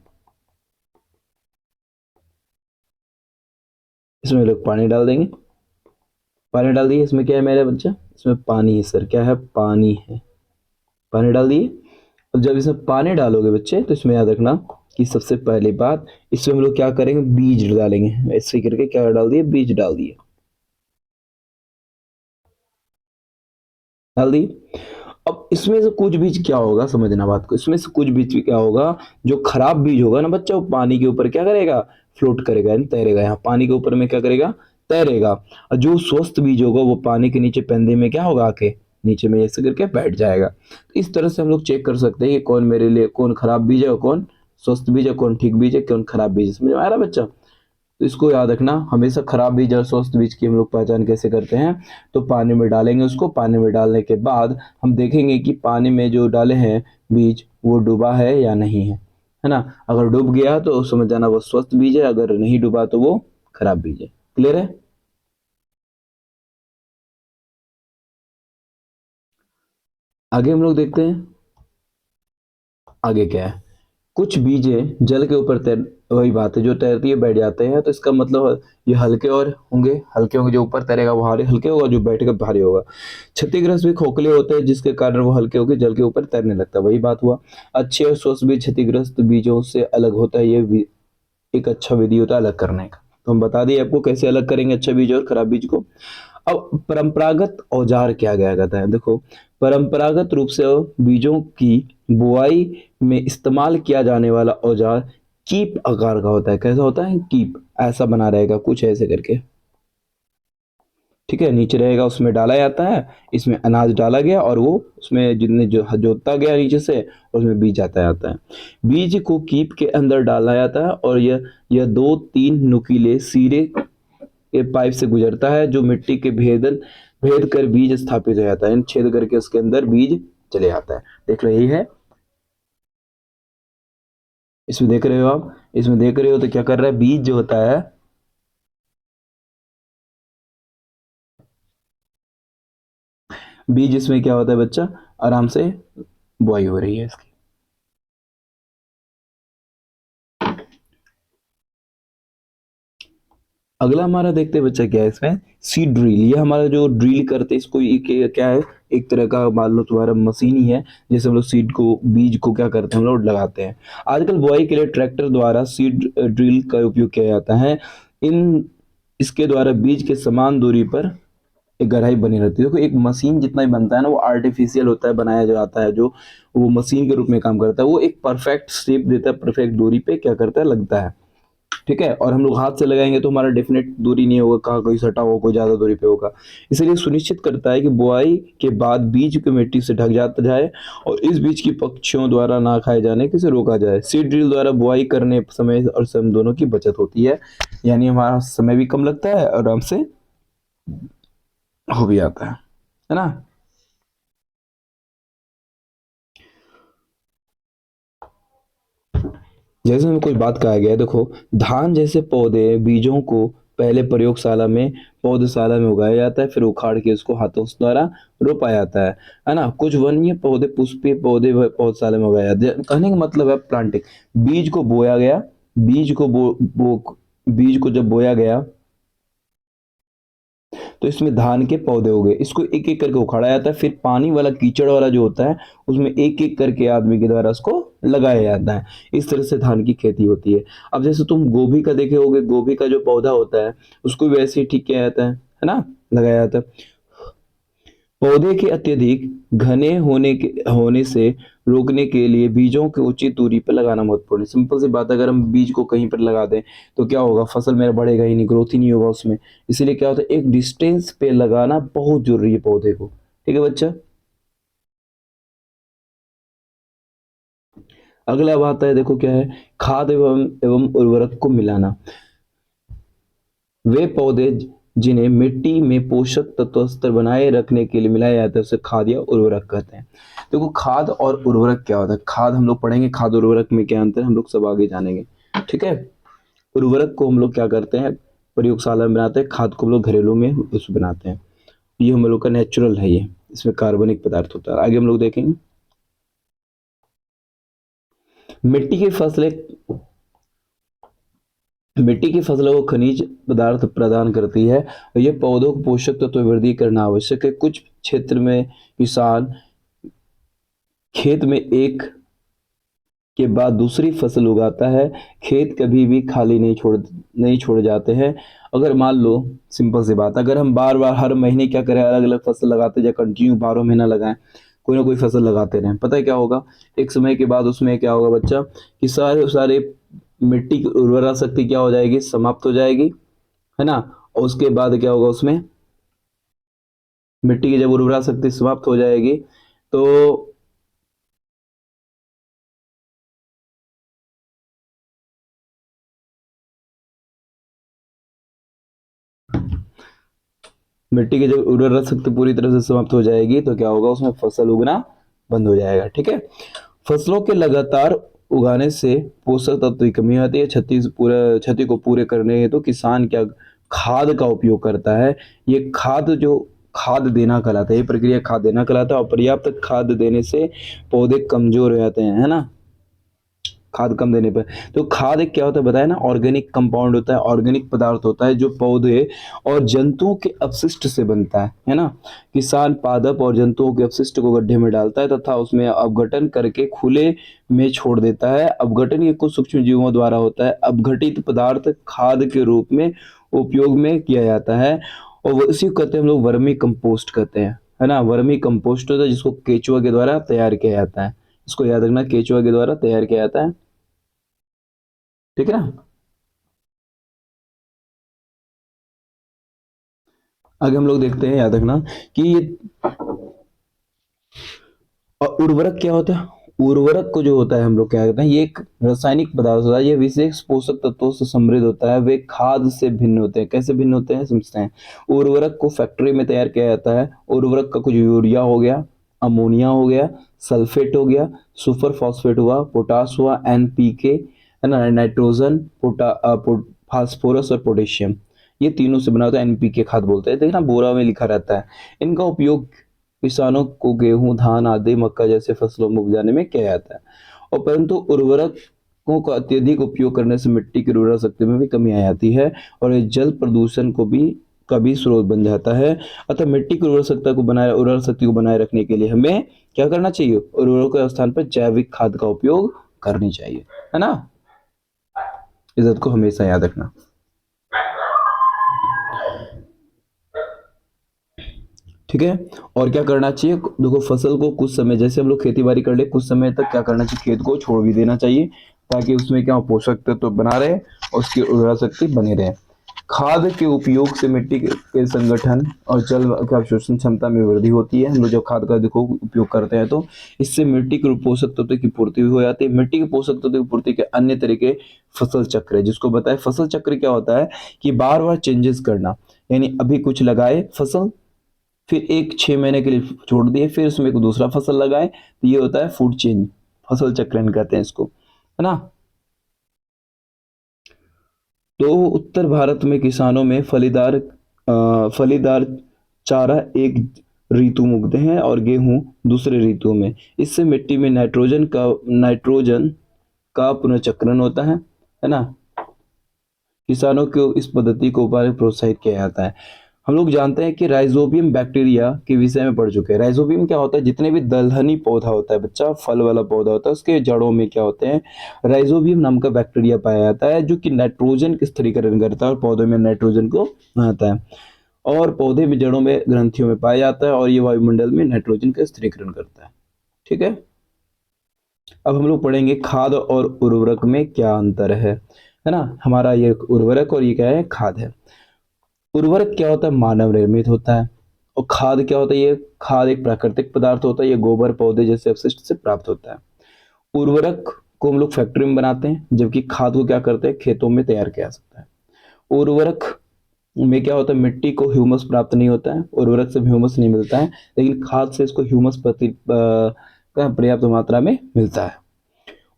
इसमें लोग पानी डाल देंगे। पानी डाल दिए, इसमें क्या है मेरे बच्चा, इसमें पानी है सर, क्या है, पानी है, पानी डाल दिए। और जब इसमें पानी डालोगे बच्चे तो इसमें याद रखना कि सबसे पहली बात, इसमें हम लोग क्या करेंगे, बीज डालेंगे, ऐसे करके क्या डाल दिए, बीज डाल दिए, डाल दिए। अब इसमें से कुछ बीज क्या होगा, समझना बात को, इसमें से कुछ बीज क्या होगा, जो खराब बीज होगा ना बच्चा, वो पानी के ऊपर क्या करेगा, फ्लोट करेगा, यानी तैरेगा, यहाँ पानी के ऊपर में क्या करेगा, तैरेगा। और जो स्वस्थ बीज होगा वो पानी के नीचे पेंदे में क्या होगा, आके नीचे में ऐसे करके बैठ जाएगा। तो इस तरह से हम लोग चेक कर सकते हैं कि कौन मेरे लिए, कौन खराब बीज है और कौन स्वस्थ बीज है, कौन ठीक बीज है, कौन खराब बीज है। समझ में आ रहा है बच्चा? तो इसको याद रखना, हमेशा खराब बीज और स्वस्थ बीज की हम लोग पहचान कैसे करते हैं, तो पानी में डालेंगे उसको, पानी में डालने के बाद हम देखेंगे कि पानी में जो डाले हैं बीज वो डूबा है या नहीं है ना। अगर डूब गया तो समझ जाना वो स्वस्थ बीज है, अगर नहीं डूबा तो वो खराब बीज है। क्लियर है? आगे हम लोग देखते हैं, आगे क्या है। कुछ बीजें जल के ऊपर तैर, वही बात है, जो तैरती है बैठ जाते हैं, तो इसका मतलब ये हल्के और होंगे, हल्के होंगे, जो ऊपर तैरेगा वो भारी हल्के होगा, जो बैठेगा भारी होगा। क्षतिग्रस्त भी खोखले होते हैं जिसके कारण वो हल्के होकर जल के ऊपर तैरने लगता है, वही बात हुआ। अच्छे और स्वस्थ बीज क्षतिग्रस्त बीजों से अलग होता है, ये एक अच्छा विधि होता है अलग करने का। तो हम बता दिए आपको कैसे अलग करेंगे अच्छा बीज और खराब बीज को। अब परंपरागत औजार क्या क्या कहता है, देखो, परंपरागत रूप से बीजों की बुआई में इस्तेमाल किया जाने वाला औजार कीप आकार का होता है। कैसा होता है, कीप, ऐसा बना रहेगा कुछ ऐसे करके, ठीक है, नीचे रहेगा, उसमें डाला जाता है, इसमें अनाज डाला गया और वो उसमें जितने जो जोता गया नीचे से, उसमें बीज आता जाता है। बीज को कीप के अंदर डाला जाता है और यह दो तीन नुकीले सिरे के पाइप से गुजरता है, जो मिट्टी के भेद कर बीज स्थापित हो जाता है, छेद करके उसके अंदर बीज चले जाता है। देख लो यही है, इसमें देख रहे हो आप, इसमें देख रहे हो तो क्या कर रहा है, बीज जो होता है, बीज इसमें क्या होता है बच्चा, आराम से बुआई हो रही है इसकी। अगला हमारा देखते हैं बच्चा क्या है इसमें, सीड ड्रिल। ये हमारा जो ड्रिल करते हैं इसको, ये क्या है, एक तरह का मान लो तुम्हारा मशीन ही है, जैसे हम लोग सीड को, बीज को क्या करते हैं हम लोग लगाते हैं। आजकल बुआई के लिए ट्रैक्टर द्वारा सीड ड्रिल का उपयोग किया जाता है। इन इसके द्वारा बीज के समान दूरी पर एक गहराई बनी रहती है। देखो एक मशीन जितना ही बनता है ना, वो आर्टिफिशियल होता है, बनाया जाता है, जो वो मशीन के रूप में काम करता है, वो एक परफेक्ट शेप देता है, परफेक्ट दूरी पे क्या करता है, लगता है, ठीक है। और हम लोग हाथ से लगाएंगे तो हमारा डेफिनेट दूरी नहीं होगा, कहाँ कोई सटा होगा, कोई ज्यादा दूरी पे होगा। इसलिए सुनिश्चित करता है कि बुआई के बाद बीज को मिट्टी से ढक जाता जाए और इस बीज की पक्षियों द्वारा ना खाए जाने से रोका जाए। सीड ड्रिल द्वारा बुआई करने समय और श्रम दोनों की बचत होती है, यानी हमारा समय भी कम लगता है और आराम से हो भी आता है ना। जैसे में कोई बात कहा गया है, देखो, धान जैसे पौधे बीजों को पहले प्रयोगशाला में, पौधशाला में उगाया जाता है, फिर उखाड़ के उसको हाथों से द्वारा रोपा जाता है ना। कुछ वन्य पौधे, पुष्पीय पौधे पौधशाला में उगाए जाते हैं। कहने का मतलब है प्लांटिंग, बीज को बोया गया, बीज को बीज को जब बोया गया तो इसमें धान के पौधे हो गए, इसको एक एक करके उखाड़ा जाता है, फिर पानी वाला कीचड़ वाला जो होता है उसमें एक एक करके आदमी के द्वारा उसको लगाया जाता है। इस तरह से धान की खेती होती है। अब जैसे तुम गोभी का देखे होगे, गोभी का जो पौधा होता है उसको भी वैसे ही ठीक किया जाता है ना, लगाया जाता है। पौधे के अत्यधिक घने होने से रोकने के लिए बीजों के उचित दूरी पर लगाना महत्वपूर्ण है। सिंपल सी बात है, अगर हम बीज को कहीं पर लगा दें तो क्या होगा, फसल मेरा बढ़ेगा ही नहीं, ग्रोथ ही नहीं होगा उसमें। इसीलिए क्या होता है, एक डिस्टेंस पे लगाना बहुत जरूरी है पौधे को, ठीक है बच्चा। अगला बात है, देखो क्या है, खाद एवं एवं उर्वरक को मिलाना। वे पौधे जिन्हें मिट्टी में पोषक तत्व स्तर बनाए रखने के लिए मिलाया जाता है उसे खाद या उर्वरक कहते हैं। देखो खाद और उर्वरक क्या होता है, खाद हम लोग पढ़ेंगे, खाद और उर्वरक में क्या अंतर है हम लोग सब आगे जानेंगे, ठीक है। उर्वरक को हम लोग क्या करते हैं, प्रयोगशाला में बनाते हैं, खाद को हम लोग घरेलू में उस बनाते हैं। ये हम लोग का नेचुरल है, ये इसमें कार्बनिक पदार्थ होता है। आगे हम लोग देखेंगे, मिट्टी की फसलें मिट्टी की फसलों को खनिज पदार्थ प्रदान करती है और ये पौधों को पोषक तत्व वृद्धि करना आवश्यक है। कुछ क्षेत्र में किसान खेत में एक के बाद दूसरी फसल उगाता है। खेत कभी भी खाली नहीं छोड़ जाते हैं। अगर मान लो, सिंपल सी बात, अगर हम बार बार हर महीने क्या करें, अलग अलग फसल लगाते जाए, कंटिन्यू 12 महीना लगाएं, कोई ना कोई फसल लगाते रहें, पता है क्या होगा, एक समय के बाद उसमें क्या होगा बच्चा, कि सारे सारे मिट्टी की उर्वरा शक्ति क्या हो जाएगी, समाप्त हो जाएगी, है ना। और उसके बाद क्या होगा, उसमें मिट्टी की जब उर्वरा शक्ति समाप्त हो जाएगी तो मिट्टी की जब उर्वरा शक्ति पूरी तरह से समाप्त हो जाएगी तो क्या होगा, उसमें फसल उगना बंद हो जाएगा। ठीक है। फसलों के लगातार उगाने से पोषक तत्व की कमी आती है। क्षति को पूरे करने हेतु तो किसान क्या खाद का उपयोग करता है। ये खाद जो खाद देना कहलाता है, ये प्रक्रिया खाद देना कहलाता है। और पर्याप्त खाद देने से पौधे कमजोर हो जाते हैं, है ना, खाद कम देने पर। तो खाद एक क्या होता है बताया ना, ऑर्गेनिक कंपाउंड होता है, ऑर्गेनिक पदार्थ होता है जो पौधे और जंतुओं के अपशिष्ट से बनता है ना। किसान पादप और जंतुओं के अपशिष्ट को गड्ढे में डालता है तथा उसमें अपघटन करके खुले में छोड़ देता है। अपघटन ये कुछ सूक्ष्म जीवों द्वारा होता है। अपघटित पदार्थ खाद के रूप में उपयोग में किया जाता है और इसी को कहते हैं हम लोग वर्मी कंपोस्ट कहते हैं, है ना। वर्मी कंपोस्ट होता है जिसको केचुआ के द्वारा तैयार किया जाता है। इसको याद रखना, केचुआ के द्वारा तैयार किया जाता है। ठीक है ना। आगे हम लोग देखते हैं, याद रखना कि ये उर्वरक क्या होता है। उर्वरक को जो होता है हम लोग क्या कहते हैं, ये एक रासायनिक पदार्थ होता है। ये विशेष पोषक तत्वों से समृद्ध होता है। वे खाद से भिन्न होते हैं। कैसे भिन्न होते हैं समझते हैं। उर्वरक को फैक्ट्री में तैयार किया जाता है। उर्वरक का कुछ यूरिया हो गया, अमोनिया हो गया, सल्फेट हो गया, सुपर फॉस्फेट हुआ, पोटास हुआ, एनपीके, है ना, नाइट्रोजन, फास्फोरस और पोटेशियम, ये तीनों से बना होता है। एनपीके खाद बोलते हैं, देखना बोरा में लिखा रहता है। इनका उपयोग किसानों को गेहूं, धान आदि, मक्का जैसे फसलों में उपजाने में किया जाता है। और परंतु उर्वरकों का अत्यधिक उपयोग करने से मिट्टी की उर्वरा शक्ति में भी कमी आ जाती है और ये जल प्रदूषण का भी स्रोत बन जाता है। अतः मिट्टी की उर्वरा शक्ति को बनाए रखने के लिए हमें क्या करना चाहिए, उर्वरकों के स्थान पर जैविक खाद का उपयोग करनी चाहिए, है ना। इस को हमेशा याद रखना। ठीक है। और क्या करना चाहिए, देखो फसल को कुछ समय, जैसे हम लोग खेती बाड़ी कर ले, कुछ समय तक क्या करना चाहिए, खेत को छोड़ भी देना चाहिए ताकि उसमें क्या पोषक तत्व तो बना रहे और उसकी उर्वरा शक्ति बनी रहे। खाद के उपयोग से मिट्टी के संगठन और जल के अवशोषण क्षमता में वृद्धि होती है। हम लोग जब खाद का देखो उपयोग करते हैं तो इससे मिट्टी के पोषक तत्व की पूर्ति भी हो जाती है। मिट्टी के पोषक तत्व की पूर्ति के अन्य तरीके फसल चक्र है, जिसको बताए फसल चक्र क्या होता है कि बार बार चेंजेस करना, यानी अभी कुछ लगाए फसल, फिर एक 6 महीने के लिए छोड़ दिए, फिर उसमें एक दूसरा फसल लगाए, तो ये होता है फूड चेंज, फसल चक्रण कहते हैं इसको, है ना। तो उत्तर भारत में किसानों में फलीदार चारा एक ऋतु में उगते हैं और गेहूं दूसरे ऋतु में। इससे मिट्टी में नाइट्रोजन का पुनर्चक्रण होता है ना। किसानों को इस पद्धति को बारे प्रोत्साहित किया जाता है। हम लोग जानते हैं कि राइजोबियम बैक्टीरिया के विषय में पढ़ चुके हैं। राइजोबियम क्या होता है, जितने भी दलहनी पौधा होता है बच्चा, फल वाला पौधा होता है, उसके जड़ों में क्या होते हैं, राइजोबियम नाम का बैक्टीरिया पाया जाता है जो कि नाइट्रोजन का स्थिरीकरण करता है और पौधे में नाइट्रोजन को बनाता है और पौधे में जड़ों में ग्रंथियों में पाया जाता है और ये वायुमंडल में नाइट्रोजन का स्थिरीकरण करता है। ठीक है। अब हम लोग पढ़ेंगे खाद और उर्वरक में क्या अंतर है ना। हमारा ये उर्वरक और ये क्या है, खाद है। उर्वरक क्या होता है, मानव निर्मित होता है। और खाद क्या होता है, ये खाद एक प्राकृतिक पदार्थ होता है, ये गोबर पौधे जैसे अपशिष्ट से प्राप्त होता है। उर्वरक को हम लोग फैक्ट्री में बनाते हैं, जबकि खाद को क्या करते हैं, खेतों में तैयार किया जा सकता है। उर्वरक में क्या होता है, मिट्टी को ह्यूमस प्राप्त नहीं होता है, उर्वरक से ह्यूमस नहीं मिलता है, लेकिन खाद से इसको ह्यूमस का पर्याप्त मात्रा में मिलता है।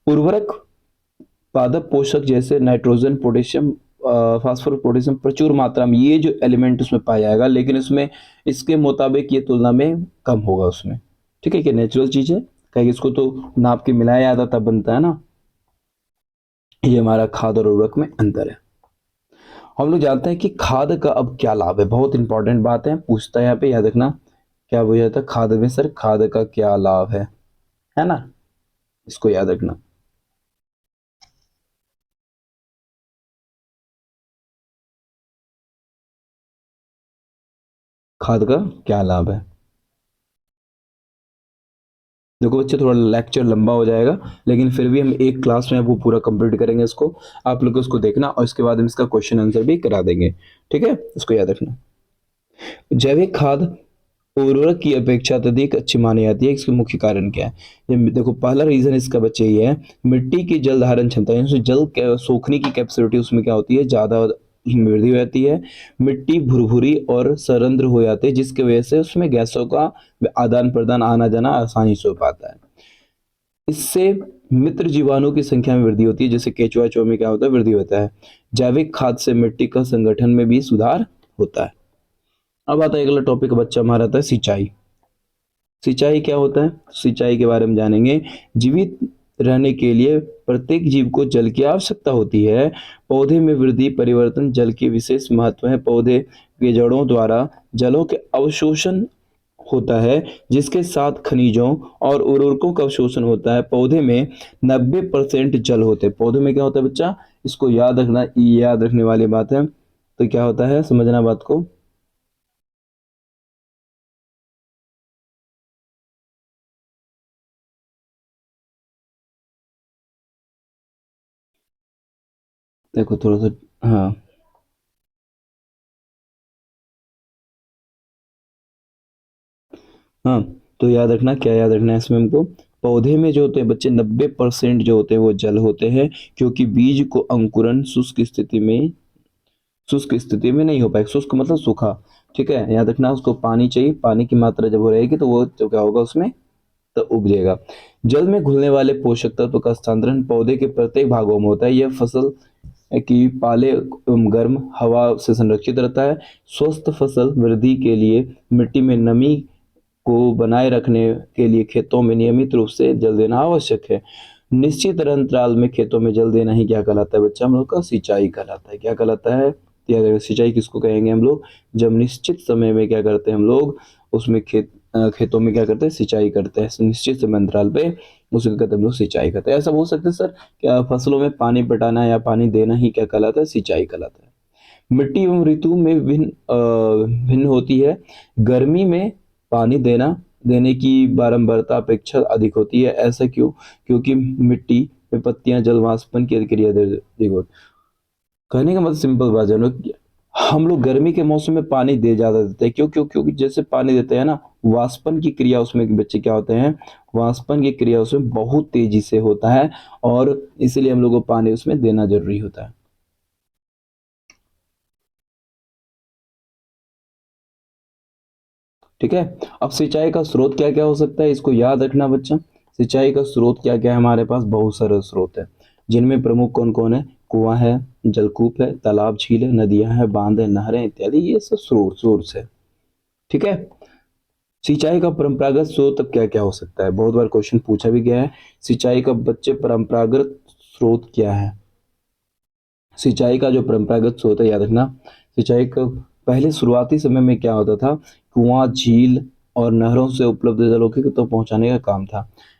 उर्वरक पादप पोषक जैसे नाइट्रोजन, पोटेशियम, फास्फोरस, पोटेशियम प्रचुर मात्रा में, ये जो एलिमेंट उसमें पाया जाएगा, लेकिन उसमें इसके मुताबिक ये तुलना में कम होगा उसमें। ठीक है, कि नेचुरल चीज है, कहीं इसको तो नाप के मिलाया जाता तब बनता है ना। ये हमारा खाद और उर्वरक में अंतर है। हम लोग जानते हैं कि खाद का अब क्या लाभ है, बहुत इंपॉर्टेंट बात है, पूछता है यहाँ पे, याद रखना। क्या पूछा था खाद में, सर खाद का क्या लाभ है ना, इसको याद रखना। खाद का क्या लाभ है। देखो बच्चे, थोड़ा लेक्चर लंबा हो जाएगा, लेकिन फिर भी हम एक क्लास में वो पूरा कंप्लीट करेंगे इसको। आप लोग उसको देखना और इसके बाद हम इसका क्वेश्चन आंसर भी करा देंगे। ठीक है, इसको याद रखना। जैविक खाद उर्वरक की अपेक्षा अत्यधिक अच्छी मानी जाती है, इसके मुख्य कारण क्या है। ये देखो, पहला रीजन इसका बच्चे ये है, मिट्टी की जल धारण क्षमता, यानी सोखने की कैपेसिटी उसमें क्या होती है, ज्यादा वृद्धि हो जाती है। मिट्टी भुरभुरी और सरंध्र हो जाती है, जिसकी वजह से उसमें गैसों का आदान प्रदान, आना जाना आसानी से हो पाता है। इससे मित्र जीवाणु की संख्या में वृद्धि होती है, जैसे केचुआ चौआ में क्या होता है, वृद्धि होता है। जैविक खाद से मिट्टी का संगठन में भी सुधार होता है। अब आता है अगला टॉपिक बच्चा हमारा, आता है सिंचाई। सिंचाई क्या होता है, सिंचाई के बारे में जानेंगे। जीवित रहने के लिए प्रत्येक जीव को जल की आवश्यकता होती है। पौधे में वृद्धि परिवर्तन जल की विशेष महत्व है। पौधे के जड़ों द्वारा जलों के अवशोषण होता है, जिसके साथ खनिजों और उर्वरकों का अवशोषण होता है। पौधे में 90% जल होते हैं। पौधे में क्या होता है बच्चा, इसको याद रखना, ये याद रखने वाली बात है। तो क्या होता है, समझना बात को। देखो थोड़ा सा, हाँ हाँ, तो याद रखना, क्या याद रखना है इसमें हमको। पौधे में जो होते हैं बच्चे, 90% जो होते हैं वो जल होते हैं, क्योंकि बीज को अंकुरन शुष्क स्थिति में नहीं हो पाएगा। शुष्क मतलब सूखा। ठीक है, याद रखना, उसको पानी चाहिए, पानी की मात्रा जब हो रहेगी तो वो जो क्या होगा उसमें, तो उग जाएगा। जल में घुलने वाले पोषक तत्व का स्थानांतरण पौधे के प्रत्येक भागों में होता है। यह फसल की पाले एवं गर्म हवा से संरक्षित रहता है। स्वस्थ फसल वृद्धि के लिए मिट्टी में नमी को बनाए रखने के लिए खेतों में नियमित रूप से जल देना आवश्यक है। निश्चित अंतराल में खेतों में जल देना ही क्या कहलाता है बच्चा, हम लोग का सिंचाई कहलाता है। क्या कहलाता है, सिंचाई किसको कहेंगे हम लोग, जब निश्चित समय में क्या करते हैं हम लोग, उसमें खेतों में क्या करते हैं, सिंचाई करते हैं निश्चित समय अंतराल पे, उसको कहते हैं हम लोग सिंचाई करते हैं। ऐसा बोल सकते हैं सर, क्या फसलों में पानी पटाना या पानी देना ही क्या कहलाता है, सिंचाई कहलाता है। मिट्टी एवं ऋतु में भिन्न होती है। गर्मी में पानी देने की बारंबारता अपेक्षा अधिक होती है। ऐसा क्यों, क्योंकि मिट्टी में पत्तियां जल वाष्पन की क्रिया देखो, कहने का मतलब सिंपल बात है लोग, हम लोग गर्मी के मौसम में पानी दे ज्यादा देते हैं। क्यों क्यों, क्योंकि जैसे पानी देते हैं ना, वाष्पन की क्रिया उसमें बच्चे क्या होते हैं, वाष्पन की क्रिया उसमें बहुत तेजी से होता है, और इसीलिए हम लोग को पानी उसमें देना जरूरी होता है। ठीक है, अब सिंचाई का स्रोत क्या क्या हो सकता है, इसको याद रखना बच्चा। सिंचाई का स्रोत क्या क्या है, हमारे पास बहुत सारे स्रोत है, जिनमें प्रमुख कौन कौन है, कुआं है, जलकूप है, तालाब झील है, नदियां हैं, बांध है, नहरें इत्यादि, ये सब स्रोत सोर्स है। ठीक है, सिंचाई का परंपरागत स्रोत अब क्या क्या हो सकता है, बहुत बार क्वेश्चन पूछा भी गया है। सिंचाई का बच्चे परंपरागत स्रोत क्या है। सिंचाई का जो परंपरागत स्रोत है, याद रखना, सिंचाई का पहले शुरुआती समय में क्या होता था, कुआं, झील और नहरों से उपलब्ध जलों के तो पहुंचाने का काम था,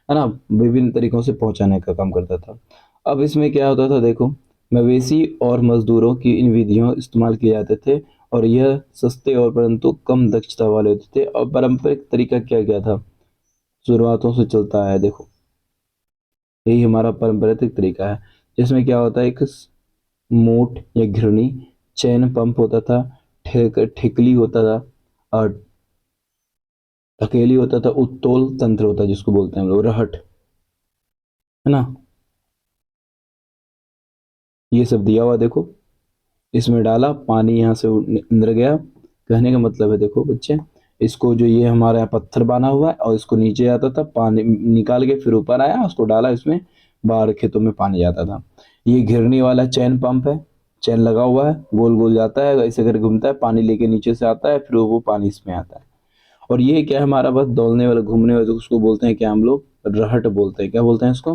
है ना, विभिन्न तरीकों से पहुंचाने का काम करता था। अब इसमें क्या होता था, देखो, मवेशी और मजदूरों की इन विधियों इस्तेमाल किए जाते थे, और यह सस्ते और परंतु कम दक्षता वाले होते थे। और पारंपरिक तरीका क्या क्या था, शुरुआतों से चलता है, देखो, यही हमारा पारंपरिक तरीका है, जिसमें क्या होता है, एक मोट या घिरनी, चैन पंप होता था, ठेकली होता था, और ढकेली होता था, उत्तोल तंत्र होता है जिसको बोलते हैं हम लोग रहट, है ना, ये सब दिया हुआ देखो, इसमें डाला पानी, यहाँ से अंदर गया। कहने का मतलब है, देखो बच्चे, इसको जो ये हमारे यहाँ पत्थर बना हुआ है, और इसको नीचे आता था, पानी निकाल के फिर ऊपर आया, उसको डाला इसमें, बाहर खेतों में पानी जाता था। ये घिरनी वाला चैन पंप है, चैन लगा हुआ है, गोल गोल जाता है, ऐसे करके घूमता है, पानी लेके नीचे से आता है, फिर वो पानी इसमें आता है। और ये क्या है, हमारा बस दौड़ने वाला, घूमने वाला, तो उसको बोलते हैं क्या, हम लोग रहट बोलते हैं। क्या बोलते हैं इसको,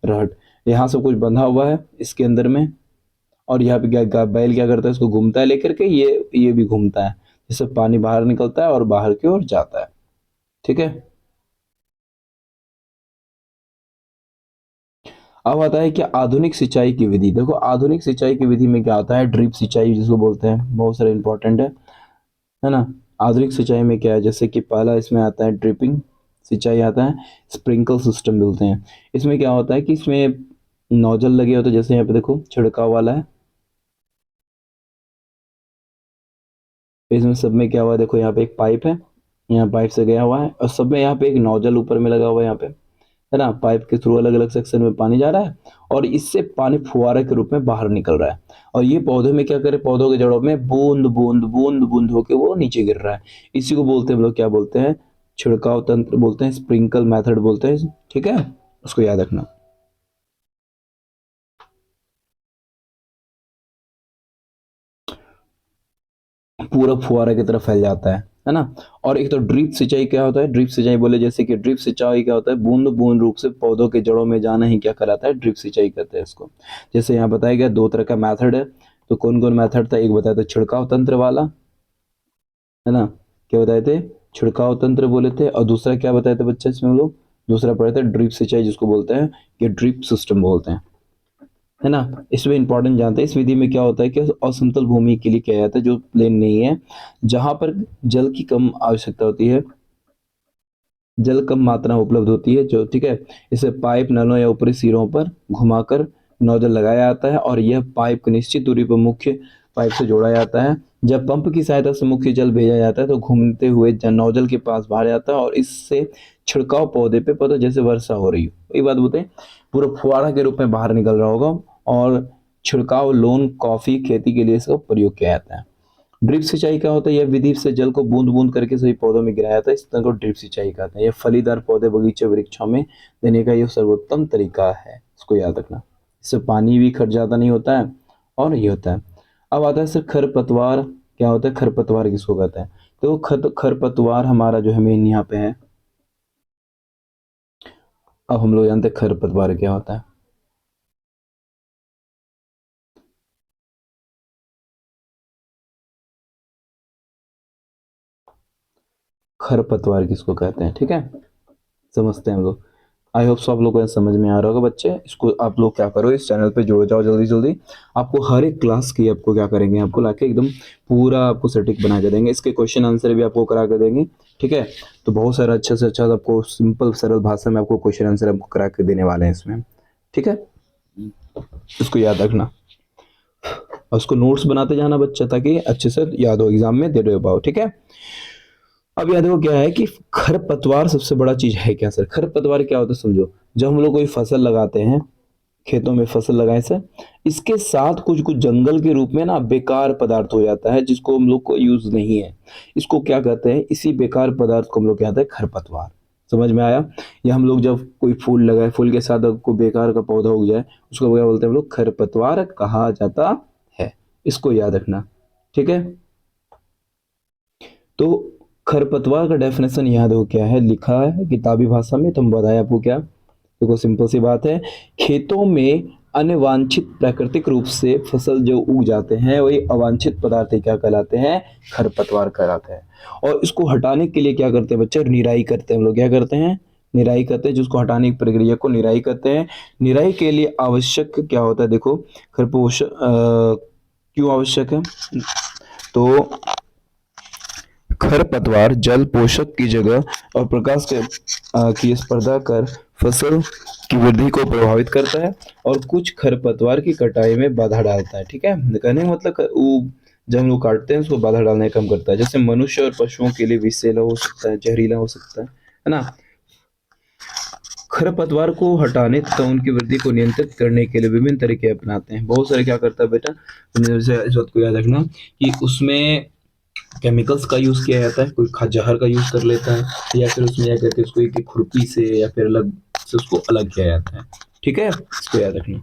रहट। यहाँ सब कुछ बंधा हुआ है इसके अंदर में, और यहाँ पे क्या बैल क्या करता है, इसको घूमता है लेकर के, ये भी घूमता है, जिससे पानी बाहर निकलता है और बाहर की ओर जाता है। ठीक है। अब आता है कि आधुनिक सिंचाई की विधि। देखो आधुनिक सिंचाई की विधि में क्या आता है, ड्रिप सिंचाई जिसको बोलते हैं, बहुत सारे इंपॉर्टेंट है ना। आधुनिक सिंचाई में क्या है, जैसे कि पहला इसमें आता है ड्रिपिंग सिंचाई आता है, स्प्रिंकल सिस्टम बोलते हैं। इसमें क्या होता है कि इसमें नोजल लगे होते हैं, जैसे यहाँ पे देखो छिड़काव वाला है, इसमें सब में क्या हुआ है, देखो यहाँ पे एक पाइप है, यहाँ पाइप से गया हुआ है, और सब में यहाँ पे एक नोजल ऊपर में लगा हुआ है यहाँ पे, है ना। पाइप के थ्रू अलग अलग सेक्शन में पानी जा रहा है, और इससे पानी फुहारे के रूप में बाहर निकल रहा है, और ये पौधे में क्या करे, पौधों के जड़ों में बूंद बूंद बूंद बूंद होके वो नीचे गिर रहा है। इसी को बोलते हैं हम लोग, क्या बोलते हैं, छिड़काव तंत्र बोलते हैं, स्प्रिंकल मेथड बोलते हैं। ठीक है, उसको याद रखना। पूरा फुहारा की तरह फैल जाता है ना। और एक तो ड्रिप सिंचाई क्या होता है, ड्रिप सिंचाई बोले जैसे कि ड्रिप सिंचाई क्या होता है, बूंद बूंद रूप से पौधों के जड़ों में जाना ही क्या कहलाता है, ड्रिप सिंचाई कहते हैं इसको। जैसे यहाँ बताया गया दो तरह का मेथड है, तो कौन कौन मेथड था, एक बताया था छिड़काव तंत्र वाला, है ना, क्या बताए थे, छिड़काव तंत्र बोले थे, और दूसरा क्या बताए थे बच्चे इसमें हम लोग, दूसरा पढ़े थे ड्रिप सिंचाई, जिसको बोलते हैं कि ड्रिप सिस्टम बोलते हैं, है ना। इसमें इंपॉर्टेंट जानते हैं, इस विधि में क्या होता है कि असमतल भूमि के लिए किया जाता है, जो प्लेन नहीं है, जहां पर जल की कम आवश्यकता होती है, जल कम मात्रा में उपलब्ध होती है, जो ठीक है, इसे पाइप नलों या ऊपरी सिरों पर घुमाकर नोजल लगाया जाता है, और यह पाइप को निश्चित दूरी पर मुख्य पाइप से जोड़ा जाता है। जब पंप की सहायता से मुख्य जल भेजा जाता है तो घूमते हुए नोजल के पास बाहर जाता है, और इससे छिड़काव पौधे पे पता जैसे वर्षा हो रही हो, वही बात बोलते हैं, पूरा फुहारा के रूप में बाहर निकल रहा होगा। और छिड़काव लोन कॉफी खेती के लिए इसका प्रयोग किया जाता है। ड्रिप सिंचाई क्या होता है, यह विधि से जल को बूंद बूंद करके सभी पौधों में गिराया जाता है, इस तरह को ड्रिप सिंचाई कहते हैं। यह फलीदार पौधे बगीचे वृक्षों में देने का यह सर्वोत्तम तरीका है, इसको याद रखना। इससे पानी भी खर्च ज्यादा नहीं होता है, और ये होता है। अब आता है सर खरपतवार क्या होता है, खरपतवार किसको कहते हैं, तो खरपतवार हमारा जो है मेन यहाँ पे है। अब हम लोग जानते हैं खरपतवार क्या होता है। खरपतवार किसको कहते हैं, ठीक है, समझते हैं हम लोग। आई होप सो आप लोगों को समझ में आ रहा होगा बच्चे। इसको आप लोग क्या करो, इस चैनल पे जुड़ जाओ जल्दी जल्दी। आपको हर एक क्लास की आपको क्या करेंगे, आपको लाके एकदम पूरा आपको सटीक बना के देंगे, इसके क्वेश्चन आंसर भी आपको करा के देंगे। ठीक है, तो बहुत सारा अच्छा से अच्छा आपको सिंपल सरल भाषा में आपको क्वेश्चन आंसर आपको करा के देने वाले हैं इसमें। ठीक है, इसको याद रखना, और उसको नोट्स बनाते जाना बच्चा, ताकि अच्छे से याद हो, एग्जाम में दे पाओ। ठीक है, अब याद देखो क्या है कि खरपतवार सबसे बड़ा चीज है क्या सर, खरपतवार क्या होता है समझो। जब हम लोग कोई फसल लगाते हैं, खेतों में फसल लगाए सर, इसके साथ कुछ कुछ जंगल के रूप में ना बेकार पदार्थ हो जाता है, जिसको हम लोग को यूज नहीं है, इसको क्या कहते हैं, इसी बेकार पदार्थ को हम लोग कहते हैं खरपतवार। समझ में आया। या हम लोग जब कोई फूल लगाए, फूल के साथ कोई बेकार का पौधा उग जाए, उसको क्या बोलते हैं हम लोग, खरपतवार कहा जाता है, इसको याद रखना। ठीक है, तो खरपतवार का डेफिनेशन याद हो क्या है, लिखा है किताबी भाषा में, तो हम बताए आपको क्या। देखो सिंपल सी बात है, खेतों में अनवांछित प्राकृतिक रूप से फसल जो उग जाते हैं वही अवांछित पदार्थ क्या कहलाते हैं, खरपतवार कहलाते हैं। और इसको हटाने के लिए क्या करते हैं बच्चे, निराई करते हैं हम लोग, क्या करते हैं, निराई करते हैं, जिसको हटाने की प्रक्रिया को निराई करते हैं। निराई के लिए आवश्यक क्या होता है, देखो खरपोश क्यों आवश्यक है, तो खरपतवार जल पोषक की जगह और प्रकाश की स्पर्धा कर फसल की वृद्धि को प्रभावित करता है, और कुछ खरपतवार की कटाई में बाधा डालता है। ठीक है, कहने का मतलब वो जब हम लोग काटते हैं उसको बाधा डालने का काम करता है। जैसे मनुष्य और पशुओं के लिए विषैला हो सकता है, जहरीला हो सकता है ना। खरपतवार को हटाने तथा उनकी वृद्धि को नियंत्रित करने के लिए विभिन्न तरीके अपनाते हैं। बहुत सारे क्या करता है बेटा, जैसे इस बात को याद रखना कि उसमें केमिकल्स का यूज किया जाता है, कोई जहर का यूज कर लेता है, या फिर उसमें क्या कहते हैं उसको एक खुरपी से या फिर अलग से उसको अलग किया जाता है। ठीक है, इसको याद रखना।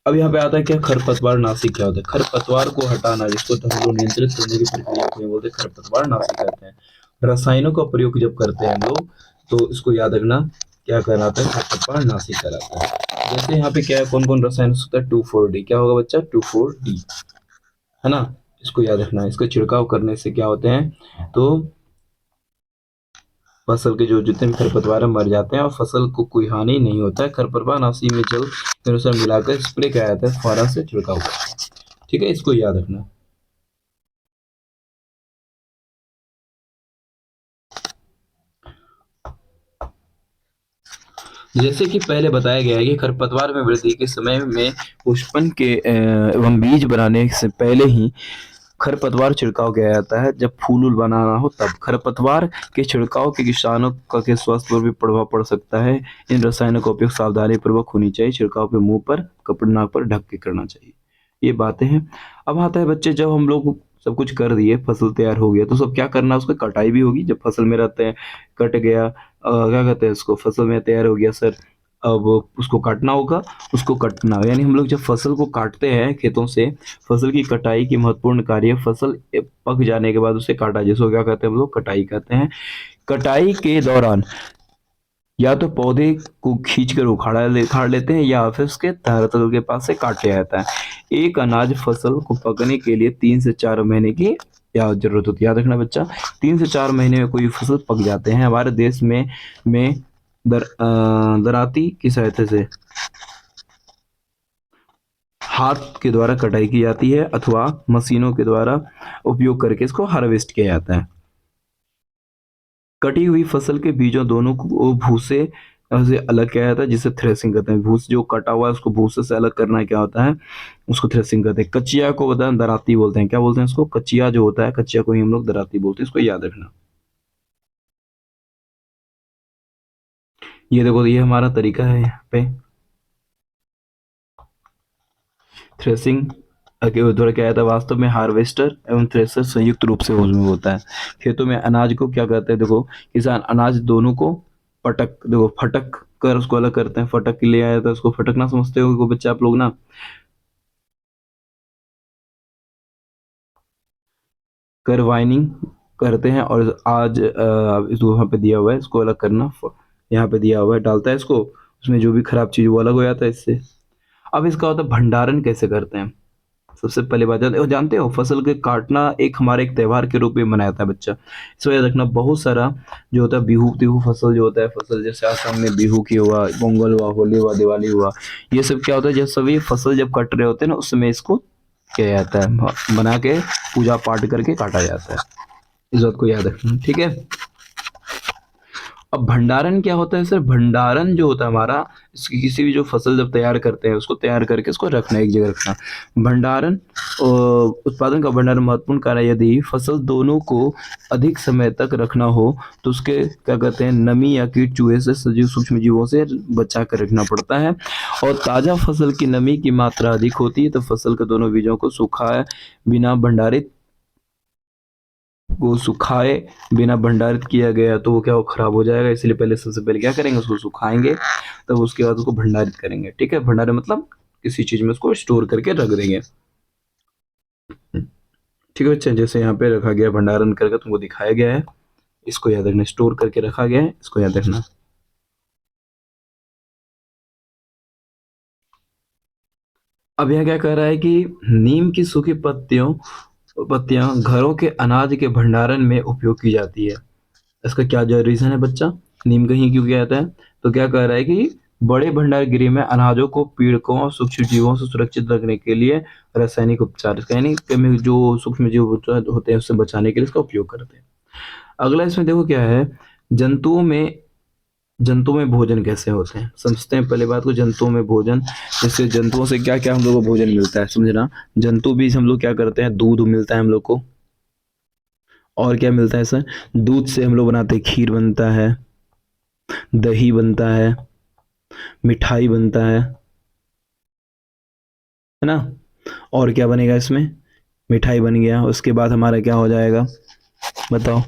अब यहाँ पे आता है क्या, खरपतवार नाशी क्या होता है, खरपतवार को हटाना, जिसको तो हम लोग नियंत्रित करने की प्रक्रिया को बोलते हैं खरपतवार नाशी कहते हैं। रसायनों का प्रयोग जब करते हैं हम लोग, तो इसको याद रखना क्या कहलाता है, खरपतवार नाशी कहलाता है। जैसे यहाँ पे क्या है, कौन कौन रसायन होता है, 2,4-D, क्या होगा बच्चा, 2,4-D, है ना। इसको याद रखना है। इसका छिड़काव करने से क्या होते हैं, तो फसल के जो जितने भी खरपतवार मर जाते हैं और फसल को कोई हानि नहीं होता है। खरपतवार नाशी में जल के अनुसार मिलाकर स्प्रे किया जाता है, फुहारा से छिड़काव करते हैं। ठीक है, इसको याद रखना। जैसे कि पहले बताया गया है कि खरपतवार में वृद्धि के समय में पुष्पन के एवं बीज बनाने से पहले ही खरपतवार छिड़काव किया जाता है। जब फूल वूल बनाना हो तब खरपतवार के छिड़काव के किसानों का के स्वास्थ्य पर भी प्रभाव पड़ सकता है। इन रसायनों का उपयोग सावधानी पूर्वक होनी चाहिए। छिड़काव पे मुंह पर, कपड़े, नाक पर ढक के करना चाहिए। ये बातें हैं। अब आता है बच्चे, जब हम लोग सब कुछ कर दिए, फसल तैयार हो गया, तो सब क्या करना है, उसकी कटाई भी होगी। जब फसल मेरा कट गया, क्या कहते हैं उसको, फसल में तैयार हो गया सर, अब उसको काटना होगा। उसको कटना यानी हम लोग जब फसल को काटते हैं खेतों से, फसल की कटाई की महत्वपूर्ण कार्य, फसल पक जाने के बाद उसे काटा, जिसको क्या कहते हैं हम लोग, कटाई कहते हैं। कटाई के दौरान या तो पौधे को खींचकर उखाड़ लेते हैं या फिर उसके धरातल के पास से काट लिया जाता है। एक अनाज फसल को पकने के लिए 3 से 4 महीने की या जरूरत होती है। याद रखना बच्चा, 3 से 4 महीने में कोई फसल पक जाते हैं। हमारे देश में दराती की सहायता से हाथ के द्वारा कटाई की जाती है अथवा मशीनों के द्वारा उपयोग करके इसको हार्वेस्ट किया जाता है। कटी हुई फसल के बीजों दोनों को भूसे से अलग किया जाता है, जिसे थ्रेसिंग कहते हैं। भूस जो कटा हुआ है उसको भूसे से अलग करना क्या होता है, उसको थ्रेसिंग कहते हैं। कचिया को बताएं दराती बोलते हैं। क्या बोलते हैं इसको, कचिया जो होता है, कचिया को ही हम लोग दराती बोलते हैं। इसको याद रखना। ये देखो, ये हमारा तरीका है यहाँ पे थ्रेसिंग के द्वारा क्या जाता है। वास्तव में हार्वेस्टर एवं थ्रेसर संयुक्त रूप से उसमें होता है। खेतों में अनाज को क्या कहते हैं, देखो किसान अनाज दोनों को देखो फटक कर उसको अलग करते हैं। फटक के लिए आया था, उसको फटक ना समझते हो बच्चे आप लोग ना, करवाइनिंग करते हैं। और आज इसको यहाँ पे दिया हुआ है, इसको अलग करना, यहाँ पे दिया हुआ है, डालता है इसको, उसमें जो भी खराब चीज वो अलग हो जाता है इससे। अब इसका होता है भंडारण कैसे करते हैं। सबसे पहले बात जानते हो, फसल के काटना एक हमारे एक त्योहार के रूप में मनाया जाता है बच्चा। इस वजह रखना, बहुत सारा जो होता है बिहू तिहू फसल जो होता है, फसल जैसे आसाम में बिहू की हुआ, पोंगल हुआ, होली हुआ, दिवाली हुआ, ये सब क्या होता है, जब सभी फसल जब कट रहे होते हैं ना, उस समय इसको किया जाता है, बना के पूजा पाठ करके काटा जाता है। इस बात को याद रखना, ठीक है। अब भंडारण क्या होता है सर, भंडारण जो होता है हमारा, इसकी किसी भी जो फसल जब तैयार करते हैं उसको तैयार करके इसको रखना, एक जगह रखना। भंडारण उत्पादन का भंडारण महत्वपूर्ण कार्य। यदि फसल दोनों को अधिक समय तक रखना हो तो उसके क्या कहते हैं, नमी या कीट चूहे से, सजीव सूक्ष्म जीवों से बचा कर रखना पड़ता है। और ताजा फसल की नमी की मात्रा अधिक होती है तो फसल के दोनों बीजों को सुखाए बिना भंडारित वो सुखाए बिना भंडारित किया गया तो वो क्या, वो खराब हो जाएगा। इसलिए पहले, सबसे पहले क्या करेंगे, उसको सुखाएंगे, तब उसके बाद उसको भंडारित करेंगे। ठीक है, भंडारण मतलब किसी चीज में उसको स्टोर करके रख देंगे। ठीक है बच्चे, जैसे यहाँ पे रखा गया भंडारण करके तुमको दिखाया गया है, इसको याद रखना, स्टोर करके रखा गया है, इसको याद रखना। अब यह क्या कह रहा है कि नीम की सूखी पत्तियां घरों के अनाज के भंडारण में उपयोग की जाती है। इसका क्या जो रीजन है बच्चा, नीम का ही क्यों किया जाता है, तो क्या कह रहा है कि बड़े भंडार गृह में अनाजों को पीड़कों और सूक्ष्म जीवों से सुरक्षित रखने के लिए रासायनिक उपचार, यानी जो सूक्ष्म जीव होते हैं उससे बचाने के लिए इसका उपयोग करते हैं। अगला इसमें देखो क्या है, जंतुओं में जंतुओं में भोजन कैसे होते हैं, समझते हैं पहले बात को। जंतुओं में भोजन, जैसे जंतुओं से क्या क्या हम लोग को भोजन मिलता है, समझना। जंतु भी हम लोग क्या करते हैं, दूध मिलता है हम लोग को। और क्या मिलता है सर, दूध से हम लोग बनाते हैं, खीर बनता है, दही बनता है, मिठाई बनता है ना। और क्या बनेगा इसमें, मिठाई बन गया, उसके बाद हमारा क्या हो जाएगा बताओ,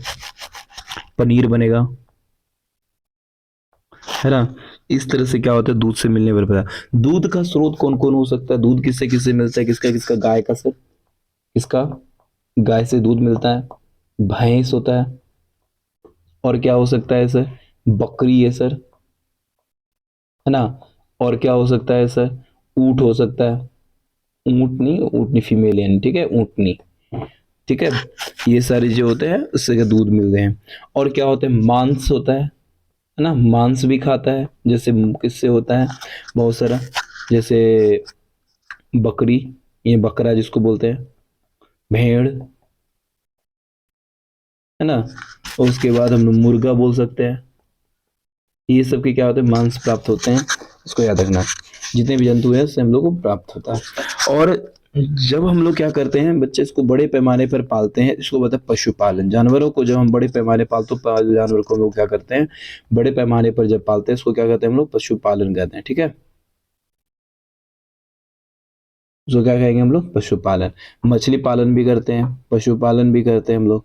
पनीर बनेगा, है ना। इस तरह से क्या होता है, दूध से मिलने पर पता। दूध का स्रोत कौन कौन हो सकता है, दूध किससे किससे मिलता है, किसका किसका, गाय का सर, किसका, गाय से दूध मिलता है, भैंस होता है, और क्या हो सकता है सर, बकरी है सर, है ना। और क्या हो सकता है सर? ऊंट हो सकता है। ऊंटनी, ऊंटनी फीमेल यानी, ठीक है, ऊंटनी, ठीक है। ये सारे जो होते हैं उससे का दूध मिलते हैं। और क्या होता है? मांस होता है ना, मांस भी खाता है। जैसे किससे होता है? बहुत सारा, जैसे बकरी, ये बकरा जिसको बोलते हैं, भेड़, है ना। और उसके बाद हम लोग मुर्गा बोल सकते हैं। ये सब के क्या होते हैं? मांस प्राप्त होते हैं। इसको याद रखना, जितने भी जंतु हैं उससे हम लोग को प्राप्त होता है। और जब हम लोग क्या करते हैं बच्चे, इसको बड़े पैमाने पर पालते हैं, इसको बोलते हैं पशुपालन। जानवरों को जब हम बड़े पैमाने पालतू जानवर को हम लोग क्या करते हैं, बड़े पैमाने पर जब पालते हैं, इसको क्या कहते हैं हम लोग? पशुपालन कहते हैं, ठीक है। उसको क्या कहेंगे हम लोग? पशुपालन। मछली पालन भी करते हैं, पशुपालन भी करते हैं हम लोग।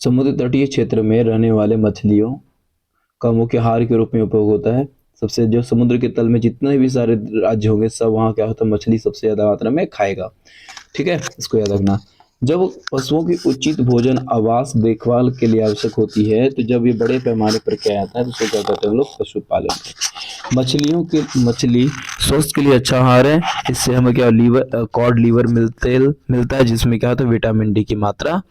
समुद्र तटीय क्षेत्र में रहने वाले मछलियों का मुख्य आहार के रूप में उपयोग होता है। सबसे जो समुद्र के तल में जितने भी सारे राज्य होंगे, सब वहाँ क्या होता है? मछली सबसे ज्यादा मात्रा में खाएगा, ठीक है। इसको याद रखना। जब पशुओं की उचित भोजन, आवास, देखभाल के लिए आवश्यक होती है, तो जब ये बड़े पैमाने पर क्या आता है तो उसको क्या कहते हैं हम लोग? पशुपालन। मछली स्वास्थ्य के लिए अच्छा आहार है। इससे हमें क्या, लीवर, कॉड लीवर मिलता है, जिसमें क्या होता है? विटामिन डी की मात्रा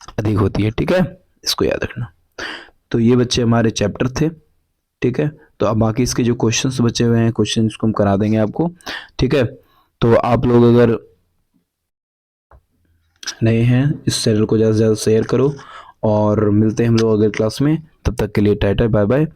अधिक होती है, ठीक है। इसको याद रखना। तो ये बच्चे हमारे चैप्टर थे, ठीक है। तो अब बाकी इसके जो क्वेश्चंस बचे हुए हैं, क्वेश्चंस को हम करा देंगे आपको, ठीक है। तो आप लोग अगर नए हैं, इस चैनल को ज़्यादा से ज़्यादा शेयर करो, और मिलते हैं हम लोग अगले क्लास में। तब तक के लिए टाटा, बाय बाय।